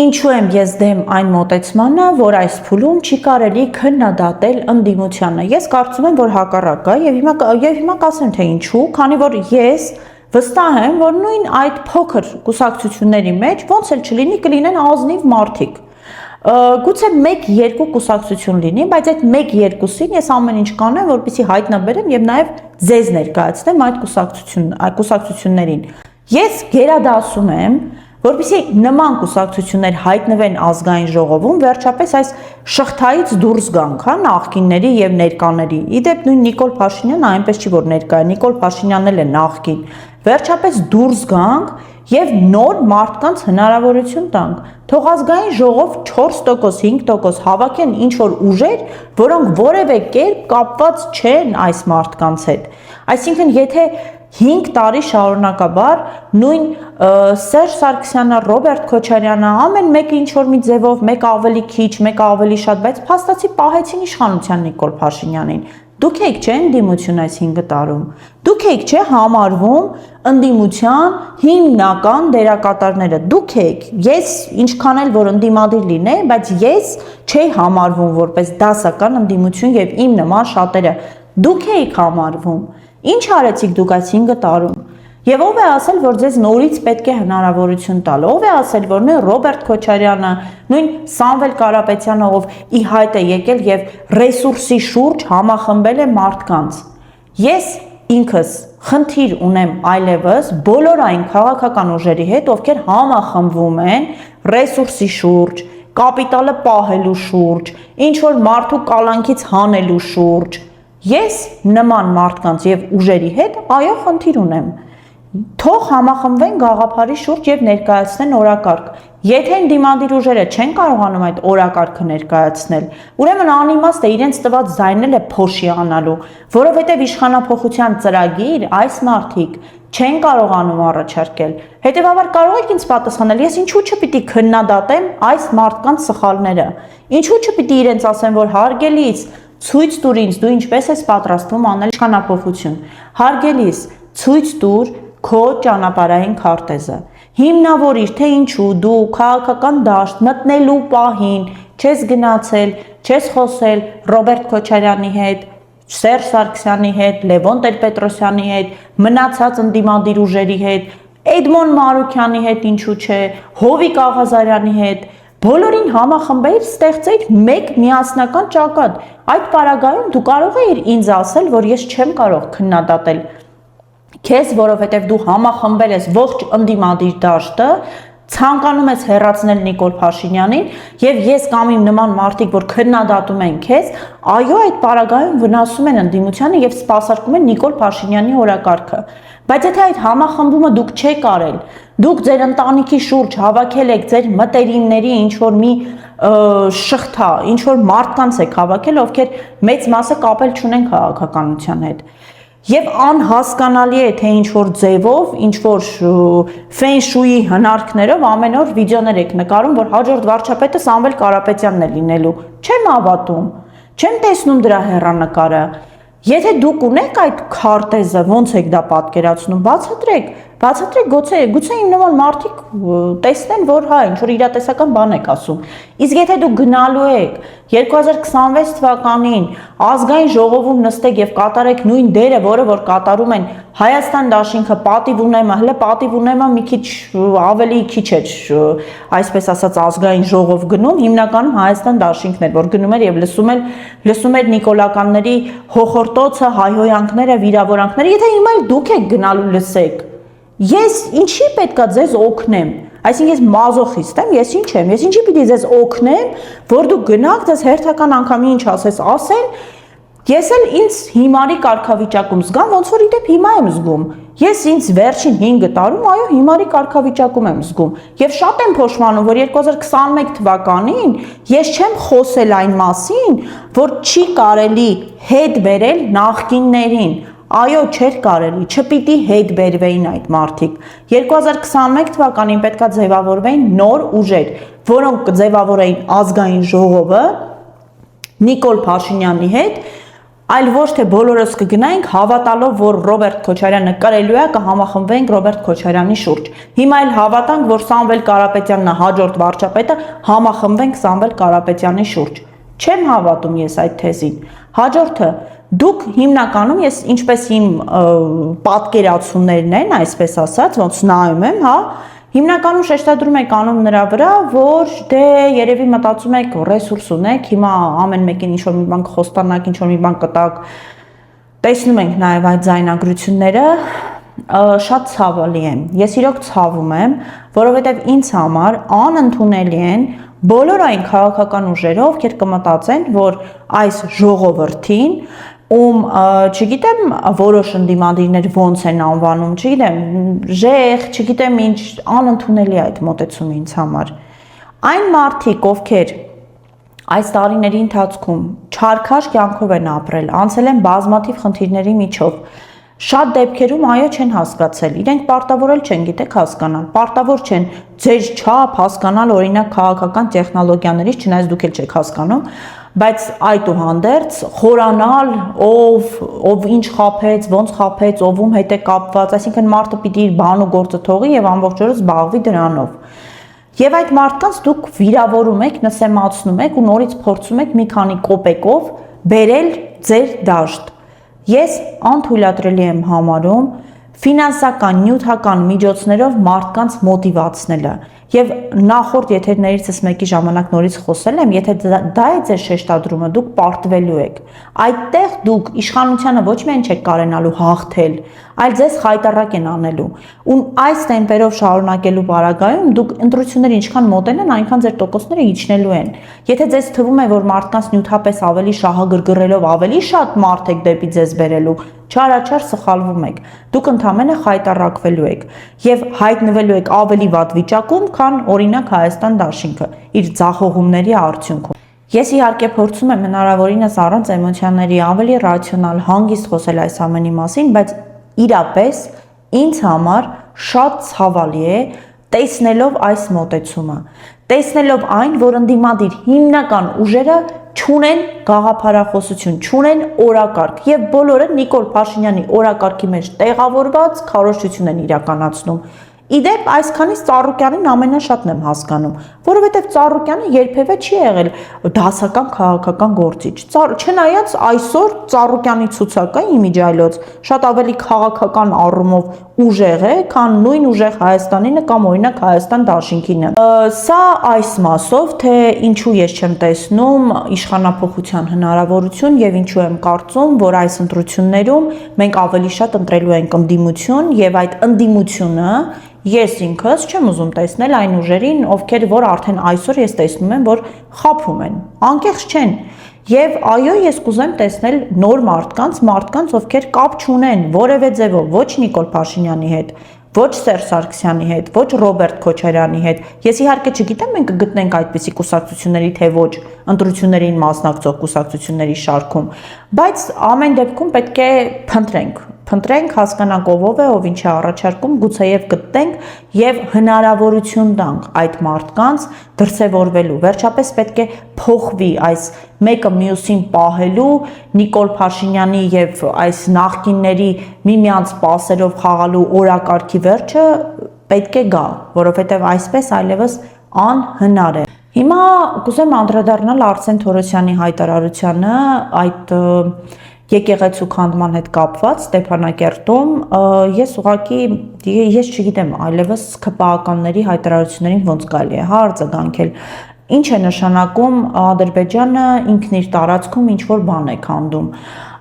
ինչու եմ ես դեմ այն մոտեցմանը, որ այս փուլում չի կարելի քննադատել ընդդիմությանը։ Ես կարծում եմ, որ հակառակը եւ հիմա կասեմ, թե ինչու, քանի որ ես վստահ եմ, որ նույն այդ փոքր կուսակցությունների մեջ ոնց էլ չլինի կլինեն ազնիվ մարդիկ։ Գուցե 1-2 կուսակցություն լինի, բայց այդ 1-2-ին ես ամեն ինչ կանեմ, որպեսզի հայտնաբերեմ եւ նաեւ ձեզ ներկայացնեմ այդ կուսակցություններին։ Ես գերադասում եմ, որպեսզի նման կուսակցություններ հայտնվեն ազգային ժողովում, վերջապես այս շղթայից դուրս գանք, հա, նախկինների եւ ներկաների։ Իդեպ նույն Նիկոլ Փաշինյանը այնպես չի որ ներկա է, Նիկոլ Փաշինյանն էլ է նախկին։ Վերջապես դուրս գանք եւ նոր մարդկանց հնարավորություն տանք։ Թող ազգային ժողով 4%, 5% հավաքեն ինչ որ ուժեր, որոնք որևէ կերպ կապված չեն այս մարդկանց հետ։ Այսինքն, եթե 5 տարի շարունակաբար նույն Սերժ Սարգսյանը, Ռոբերտ Քոչարյանը, ամեն մեկը ինչ որ մի ձևով, մեկը ավելի քիչ, մեկը ավելի շատ, բայց փաստացի պահեցին իշխանության Նիկոլ Փաշինյանին։ Դուք եք չէ ընդդիմություն այս 5 տարում։ Դուք եք չէ համարվում ընդդիմության հիմնական դերակատարները։ Դուք եք։ Ես ինչքան էլ որ ընդդիմադիր լինեի, բայց ես չէի համարվում որպես դասական ընդդիմություն եւ իմ նման շատերը։ Դուք եք համարվում։ Ինչ արեցիք դուք այս 5 տարում։ Եվ ով է ասել, որ ձեզ նորից պետք է հնարավորություն տալ։ Ով է ասել, որ նույն Ռոբերտ Քոչարյանը, նույն Սամվել Կարապետյանը, ով ի հայտ է եկել եւ ռեսուրսի շուրջ համախմբել է մարդկանց։ Ես ինքս խնդիր ունեմ այլևս բոլոր այն քաղաքական ուժերի հետ, ովքեր համախմբվում են ռեսուրսի շուրջ, կապիտալը պահելու շուրջ, ինչ որ մարդու կալանքից հանելու շուրջ։ Ես նման մարդկանց եւ ուժերի հետ այո խնդիր ունեմ։ Թող համախմբվեն գաղափարի շուրջ եւ ներկայացնեն օրակարգ։ Եթե ընդդիմադիր ուժերը չեն կարողանում այդ օրակարգը ներկայացնել, ուրեմն անիմաստ է իրենց տված ձայնել է փոշի անալու, որովհետեւ իշխանափոխության ծրագիր այս մարդիկ չեն կարողանում առաջարկել։ Հետևաբար կարող եք ինձ պատասխանել, ես ինչու չպիտի քննադատեմ այս մարդկանց սխալները։ Ինչու չպիտի իրենց ասեմ, որ հարգելիս ցույց տուր ինձ, դու ինչպես ես պատրաստվում անել իշխանափոխություն։ Հարգելիս, ցույց տուր քո ճանապարհային քարտեզը։ Հիմնավորիր, թե ինչու դու քաղաքական դաշտ մտնելու պահին չես գնացել, չես խոսել Ռոբերտ Քոչարյանի հետ, Սերժ Սարգսյանի հետ, Լևոն Տեր-Պետրոսյանի հետ, մնացած ընդդիմադիր ուժերի հետ, Էդմոն Մարուքյանի հետ, ինչու չէ, Հովիկ Աղազարյանի հետ, բոլորին համախմբեիր, ստեղծեիր մեկ միասնական ճակատ։ Այդ պարագայում դու կարող էիր ինձ ասել, որ ես չեմ կարող քննադատել քեզ, որովհետև դու համախմբել ես ողջ ընդդիմադիր դաշտը, ցանկանում ես հեռացնել Նիկոլ Փաշինյանին եւ ես կամ իմ նման մարդիկ, որ քննադատում են քեզ, այո, այդ պարագայում վնասում են ընդդիմությանը եւ սպասարկում են Նիկոլ Փաշինյանի օրակարգը։ Բայց եթե այդ համախմբումը դուք չեք արել, դուք ձեր ընտանիքի շուրջ հավաքել եք ձեր մտերիմների ինչ որ մի շղթա, ինչ որ մարդկանց եք հավաքել, ովքեր մեծ մասը կապել չունեն քաղաքականության հետ։ Եվ անհասկանալի է, թե ինչ որ ձևով, ինչ որ ֆենշուի հնարքներով ամեն օր վիդեոներ եք նկարում, որ հաջորդ վարչապետը Սամվել Կարապետյանն է լինելու։ Չեմ հավատում, չեմ տեսնում դրա հեռանկարը։ Եթե դուք ունեք այդ քարտեզը, ոնց եք դա պատկերացնում, բացատրեք, Բացատրեք գուցե իմ նման մարդիկ տեսնեն, որ հա ինչ որ իրատեսական բան եք ասում։ Իսկ եթե դուք գնալու եք 2026 թվականին ազգային ժողովում նստեք եւ կատարեք նույն դերը, որը որ կատարում են Հայաստան դաշինքը, պատիվ ունեմա, հələ պատիվ ունեմա մի քիչ ավելի քիչ էր, այսպես ասած ազգային ժողով գնում, հիմնականում Հայաստան դաշինքն էր, որ գնում էր եւ լսում էր նիկոլականների հոխորտոցը, հայհոյանքները, վիրավորանքները, եթե հիմա դուք եք գնալու լսեք։ Ես ինչի պետքա ձեզ օգնեմ։ Այսինքն ես մազոխիստ եմ, ես ինչ եմ, ես ինչի պիտի ձեզ օգնեմ, որ դուք գնաք, ձեզ հերթական անգամի ինչ ասես ասեն, ես էլ ինձ հիմարի կարգավիճակում զգամ, ոնց որ իդեպ հիմա եմ զգում։ Ես ինձ վերջին 5 տարում, այո, հիմարի կարգավիճակում եմ զգում։ Եվ շատ եմ փոշմանում, որ 2021 թվականին ես չեմ խոսել այն մասին, որ չի կարելի հետ բերել նախկիններին։ Այո, չէր կարելի, չպիտի հետ բերվեին այդ մարդիկ։ 2021 թվականին պետքա ձևավորվեին նոր ուժեր, որոնք կձևավորեին ազգային ժողովը Նիկոլ Փաշինյանի հետ, այլ ոչ թե բոլորս կգնայինք հավատալով, որ Ռոբերտ Քոչարյանը կրելու է, կհամախմբվենք Ռոբերտ Քոչարյանի շուրջ։ Հիմա էլ հավատանք, որ Սամվել Կարապետյանն է հաջորդ վարչապետը, համախմբվենք Սամվել Կարապետյանի շուրջ։ Չեմ հավատում ես այդ թեզին։ Հաջորդը դուք հիմնականում ես ինչպես իմ պատկերացումներն են, այսպես ասած, ոնց նայում եմ, հա, հիմնականում շեշտադրում եք անում նրա վրա, որ դե երևի մտածում եք ռեսուրս ունեք, հիմա ամեն մեկին ինչ որ մի բան խոստանաք, ինչ որ մի բան կտակ։ Տեսնում ենք նաև այդ ձայնագրությունները, շատ ցավալի եմ։ Ես իրոք ցավում եմ, որովհետև ինձ համար անընդունելի են բոլոր այն քաղաքական ուժերը, ովքեր կմտածեն, որ այս ժողովրդին չգիտեմ, որոշ ընդդիմադիրներ ոնց են անվանում, չգիտեմ, ժեղ, չգիտեմ ինչ, անընդունելի է այդ մոտեցումը ինձ համար։ Այն մարդիկ, ովքեր այս տարիների ընթացքում չարքաշ կյանքով են ապրել, անցել են բազմաթիվ խնդիրների միջով, շատ դեպքերում այո չեն հասկացել, իրենք պարտավորել չեն, գիտեք հասկանալ, պարտավոր չեն ձեր չափ հասկանալ օրինակ քաղաքական տեխնոլոգիաներից, չնայած դուք էլ չեք հասկանում, բայց այդուհանդերձ խորանալ, ով ինչ խաբեց, ոնց խաբեց, ովում հետ է կապված, այսինքն մարդը պիտի իր բան ու գործը թողի եւ ամբողջ օրը զբաղվի դրանով։ Եվ այդ մարդկանց դուք վիրավորում եք, նսեմացնում եք ու նորից փորձում եք մի քանի կոպեկով բերել ձեր դաշտ։ Ես անթույլատրելի եմ համարում ֆինանսական, նյութական միջոցներով մարդկանց մոտիվացնելը եւ նախորդ եթերներիցս մեկի ժամանակ նորից խոսել եմ, եթե դա է ձեր շեշտադրումը, դուք պարտվելու եք։ Այդտեղ դուք իշխանությանը ոչ միայն չեք կարենալու հաղթել, այլ ձեզ խայտառակ են անելու։ Ու այս տեմպերով շարունակելու պարագայում դուք ընտրությունները ինչքան մոտենան, այնքան ձեր տոկոսները իջնելու են։ Եթե ձեզ թվում է, որ մարդկանց նյութապես ավելի շահագրգռելով ավելի շատ մարդ եք դեպի ձեզ բերելու, չարաչար սխալվում եք, դուք ընդամենը խայտառակվելու եք եւ հայտնվելու եք ավելի վատ վիճակում, քան օրինակ Հայաստան դաշինքը իր ձախողումների արդյունքում։ Ես իհարկե փորձում եմ հնարավորինս առանց էմոցիաների ավելի ռացիոնալ, հանգիստ խոսել այս ամենի մասին, բայց իրապես ինձ համար շատ ցավալի է տեսնելով այս մոտեցումը, տեսնելով այն, որ ընդդիմադիր հիմնական ուժերը չունեն գաղափարախոսություն, չունեն օրակարգ եւ բոլորը Նիկոլ Փաշինյանի օրակարգի մեջ տեղավորված քարոզչություն են իրականացնում։ Իդեպ այսքանից Ծառուկյանին ամենաշատն եմ հասկանում, որովհետև Ծառուկյանը երբևէ չի եղել դասական քաղաքական գործիչ։ Չնայած այսօր Ծառուկյանի ցուցակը իմիջիայլոց շատ ավելի քաղաքական առումով ուժեղ է, քան նույն ուժեղ Հայաստանինը կամ օրինակ Հայաստան դաշինքինը։ Սա այս մասով, թե ինչու ես չեմ տեսնում իշխանափոխության հնարավորություն եւ ինչու եմ կարծում, որ այս ընտրություններում մենք ավելի շատ ընտրելու ենք ընդդիմություն եւ այդ ընդդիմությունը ես ինքս չեմ ուզում տեսնել այն ուժերին, ովքեր որ արդեն այսօր ես տեսնում եմ, որ խաբում են, անկեղծ չեն։ Եվ այո, ես կուզեմ տեսնել նոր մարդկանց, ովքեր կապ չունեն որևէ ձևով, ոչ Նիկոլ Փաշինյանի հետ, ոչ Սերժ Սարգսյանի հետ, ոչ Ռոբերտ Քոչարյանի հետ։ Ես իհարկե չգիտեմ մենք կգտնենք այդպիսի կուսակցությունների, թե ոչ ընտրություններին մասնակցող կուսակցությունների շարքում, բայց ամեն դեպքում պետք է փնտրենք Փնտրենք, հասկանանք ով է, ով ինչ է առաջարկում, գուցեև գտնենք եւ հնարավորություն տանք այդ մարդկանց դրսևորվելու։ Վերջապես պետք է փոխվի այս մեկը մյուսին պահելու Նիկոլ Փաշինյանի եւ այս նախկինների միմյանց պասերով խաղալու օրակարգի վերջը պետք է գա, որովհետեւ այսպես այլևս անհնար է։ Հիմա կուզեմ անդրադառնալ Արսեն Թորոսյանի հայտարարությանը այդ եկեղեցու քանդման հետ կապված Ստեփանակերտում ես չգիտեմ այլևս ԿՊԱ-ականների հայտարարություններին ոնց գալի է արձագանքել ինչ է նշանակում Ադրբեջանը ինքն իր տարածքում ինչ որ բան է քանդում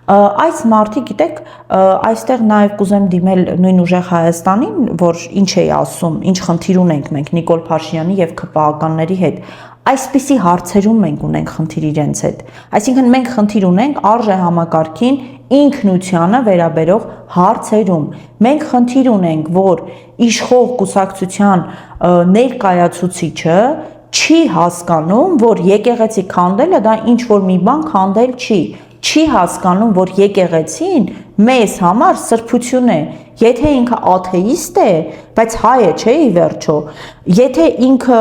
այս մարդիկ գիտեք այստեղ նաև կուզեմ դիմել նույն ուժեղ Հայաստանին որ ինչ է ասում ինչ խնդիր ունենք մենք Նիկոլ Փաշինյանի եւ ԿՊԱ-ականների հետ այսպիսի հարցերում մենք ունենք խնդիր իրենց հետ այսինքն մենք խնդիր ունենք արժե համակարգին ինքնությանը վերաբերող հարցերում մենք խնդիր ունենք որ իշխող կուսակցության ներկայացուցիչը չի հասկանում որ եկեղեցի քանդելը դա ինչ որ մի բան քանդել չի հասկանում որ եկեղեցին մեզ համար սրբություն է եթե ինքը աթեիստ է բայց հայ է չէ ի վերջո եթե ինքը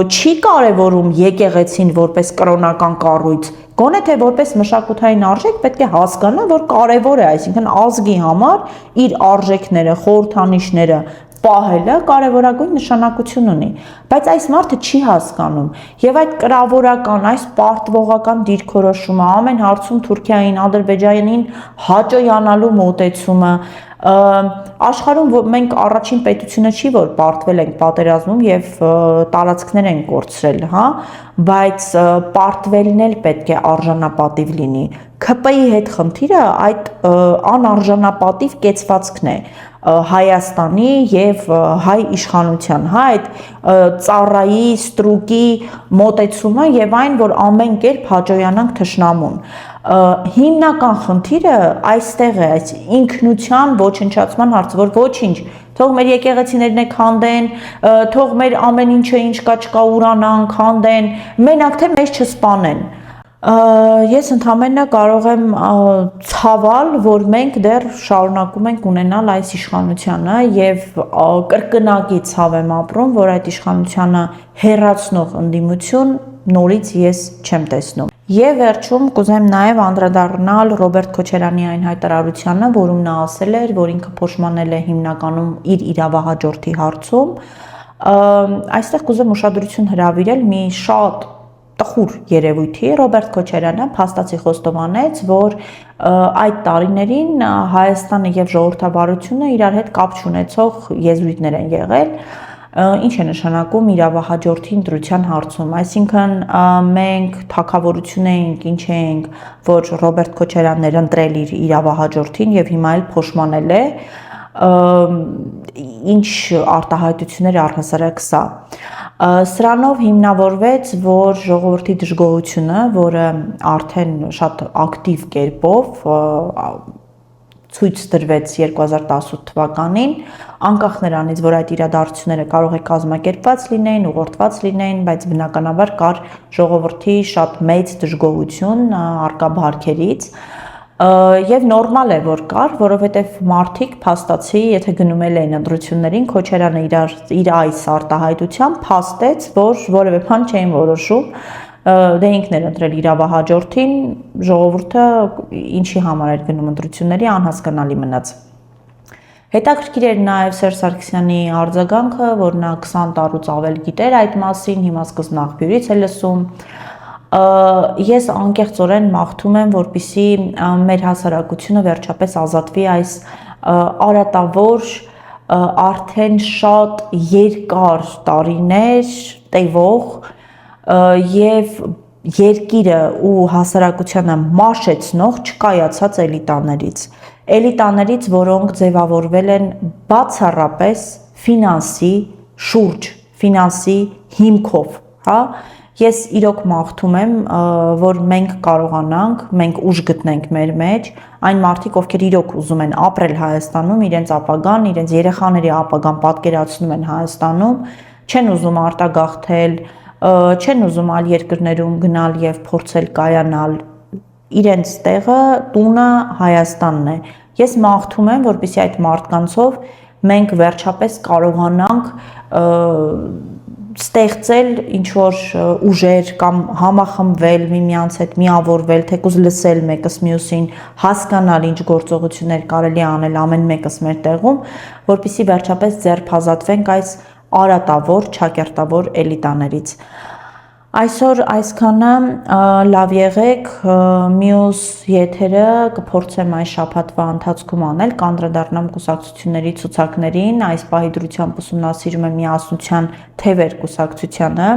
չի կարևորում եկեղեցին որպես կրոնական կառույց գոնե թե որպես մշակութային արժեք պետք է հասկանա որ կարևոր է այսինքն ազգի համար իր արժեքները խորհրդանիշները պահելը կարևորագույն նշանակություն ունի բայց այս մարդը չի հասկանում եւ այդ կրավորական այս պարտվողական դիրքորոշումը ամեն հարցում Թուրքիային Ադրբեջանին հաճոյանալու մոտեցումը աշխարհում մենք առաջին պետությունը չի որ պարտվել ենք պատերազմում եւ տարածքներ են կորցրել հա բայց պարտվելն էլ պետք է արժանապատիվ լինի ԿՊ-ի հետ խնդիրը այդ անարժանապատիվ կեցվածքն է Հայաստանի եւ հայ իշխանության, հա այդ ծառայի, ստրուկի մոտեցումը եւ այն, որ ամեն կերպ հաջողանանք թշնամուն։ Հիմնական խնդիրը այստեղ է, այս ինքնության ոչնչացման հարցը, որ ոչինչ, թող մեր եկեղեցիներն է քանդեն, թող մեր ամեն ինչը ինչ կա չկա ուրանան, քանդեն, մենակ թե մեզ չսպանեն։ Ես ընդհանրապես կարող եմ ցավալ, որ մենք դեռ շարունակում ենք ունենալ այս իշխանությունը եւ կրկնակի ցավ եմ ապրում, որ այդ իշխանությունը հերացնող ընդդիմություն նորից ես չեմ տեսնում։ Եվ վերջում կուզեմ նաև անդրադառնալ Ռոբերտ Քոչարյանի այն հայտարարությանը, որում նա ասել էր, որ ինքը փոշմանել է հիմնականում իր իրավահաջորդի հարցում։ Այստեղ կուզեմ ուշադրություն հրավիրել մի շատ տխուր երևույթի Ռոբերտ Քոչարյանը փաստացի խոստովանեց, որ այդ տարիներին Հայաստանը եւ ժողովրդավարությունը իրար հետ կապ չունեցող եզրույթներ են եղել, ինչ է նշանակում իրավահաջորդի ընտրության հարցում, այսինքն մենք թագավորություն ենք, ինչ ենք, որ Ռոբերտ Քոչարյանն էր ընտրել իր իրավահաջորդին եւ հիմա էլ փոշմանել է, ինչ արտահայտություններ առհասարակ սա Սրանով հիմնավորվեց, որ ժողովրդի դժգոհությունը, որը արդեն շատ ակտիվ կերպով ցույց տրվեց 2018 թվականին, անկախ նրանից, որ այդ իրադարձությունները կարող է կազմակերպված լինեին, ուղղորդված լինեին, բայց բնականաբար կար ժողովրդի շատ մեծ դժգոհություն արկա բարքերից Եվ նորմալ է, որ կար, որովհետև մարդիկ փաստացի, եթե գնում էին ընտրություններին, Քոչարյանը իր այս արտահայտությամբ փաստեց, որ որևէ բան չէին որոշում, դե ինքն էր ընտրել իրավահաջորդին, ժողովուրդը ինչի համար էր գնում ընտրությունների, անհասկանալի մնաց։ Հետաքրքիր էր նաև Սերժ Սարգսյանի արձագանքը, որ նա 20 տարուց ավել գիտեր այդ մասին, հիմա սկզբնաղբյուրից է լսում։ Ես անկեղծորեն մաղթում եմ, որպեսզի մեր հասարակությունը վերջապես ազատվի այս արատավոր արդեն շատ երկար տարիներ տևող եւ երկիրը ու հասարակությանը մաշեցնող չկայացած էլիտաներից, որոնք ձևավորվել են բացառապես ֆինանսի շուրջ, ֆինանսի հիմքով, հա Ես իրոք մաղթում եմ, որ մենք կարողանանք, մենք ուժ գտնենք մեր մեջ, այն մարդիկ, ովքեր իրոք ուզում են ապրել Հայաստանում, իրենց ապագան, իրենց երեխաների ապագան պատկերացնում են Հայաստանում, չեն ուզում արտագաղթել, չեն ուզում այլ երկրներում գնալ եւ փորձել կայանալ, իրենց տեղը տունը Հայաստանն է, Ես մաղթում եմ, որպեսզի այդ մարդկանցով մենք վերջապես կարողանանք ստեղծել ինչ-որ ուժեր կամ համախմբվել միմյանց հետ, միավորվել, թեկուզ լսել մեկս մյուսին, հասկանալ ինչ գործողություններ կարելի անել ամեն մեկս մեր տեղում, որպեսզի վերջապես ձեռբազատվենք այս արատավոր, չակերտավոր էլիտաներից։ Այսօր այսքանը, լավ եղեք, մյուս եթերը կփորձեմ այս շաբաթվա ընթացքում անել, կանդրադառնամ կուսակցությունների ցուցակներին, այս պահի դրությամբ ուսումնասիրում եմ միասնության թևեր կուսակցությանը,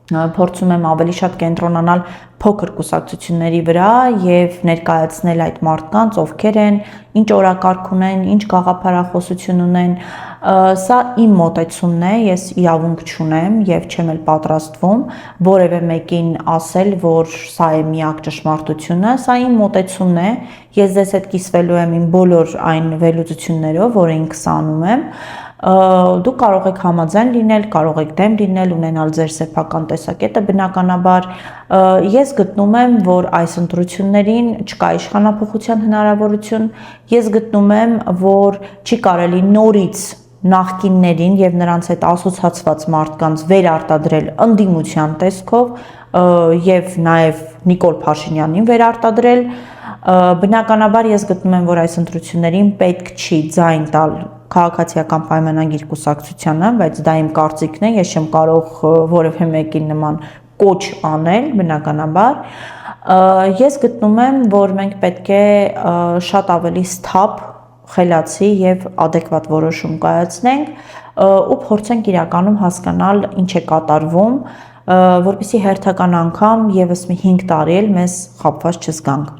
փորձում եմ ավելի շատ կենտրոնանալ փոքր կուսակցությունների վրա եւ ներկայացնել այդ մարդկանց, ովքեր են, ինչ օրակարգ ունեն, ինչ գաղափարախոսություն ունեն, սա իմ մոտեցումն է, ես իրավունք չունեմ եւ չեմ էլ պատրաստվում որևէ մեկին ասել, որ սա է միակ ճշմարտությունը, սա իմ մոտեցումն է, ես ձեզ հետ կիսվելու եմ իմ բոլոր այն վերլուծություններով, որ ինքս անում եմ, դուք կարող եք համաձայն լինել, կարող եք դեմ լինել, ունենալ ձեր սեփական տեսակետը, բնականաբար ես գտնում եմ, որ այս ընտրություններին չկա իշխանափոխության հնարավորություն, ես գտնում եմ, որ չի կարելի նորից նախկիններին եւ նրանց հետ ասոցացված մարդկանց վերարտադրել ընդդիմության տեսքով եւ նաեւ Նիկոլ Փաշինյանին վերարտադրել, բնականաբար ես գտնում եմ, որ այս ընտրություններին պետք չի ձայն տալ քաղաքացիական պայմանագիր կուսակցությանը, բայց դա իմ կարծիքն է, ես չեմ կարող որևէ մեկին նման կոչ անել, բնականաբար, ես գտնում եմ, որ մենք պետք է շատ ավելի սթափ, խելացի եւ ադեկվատ որոշում կայացնենք ու փորձենք իրականում հասկանալ ինչ է կատարվում, որպեսզի հերթական անգամ եւս մի 5 տարի էլ մեզ խաբված չզգանք։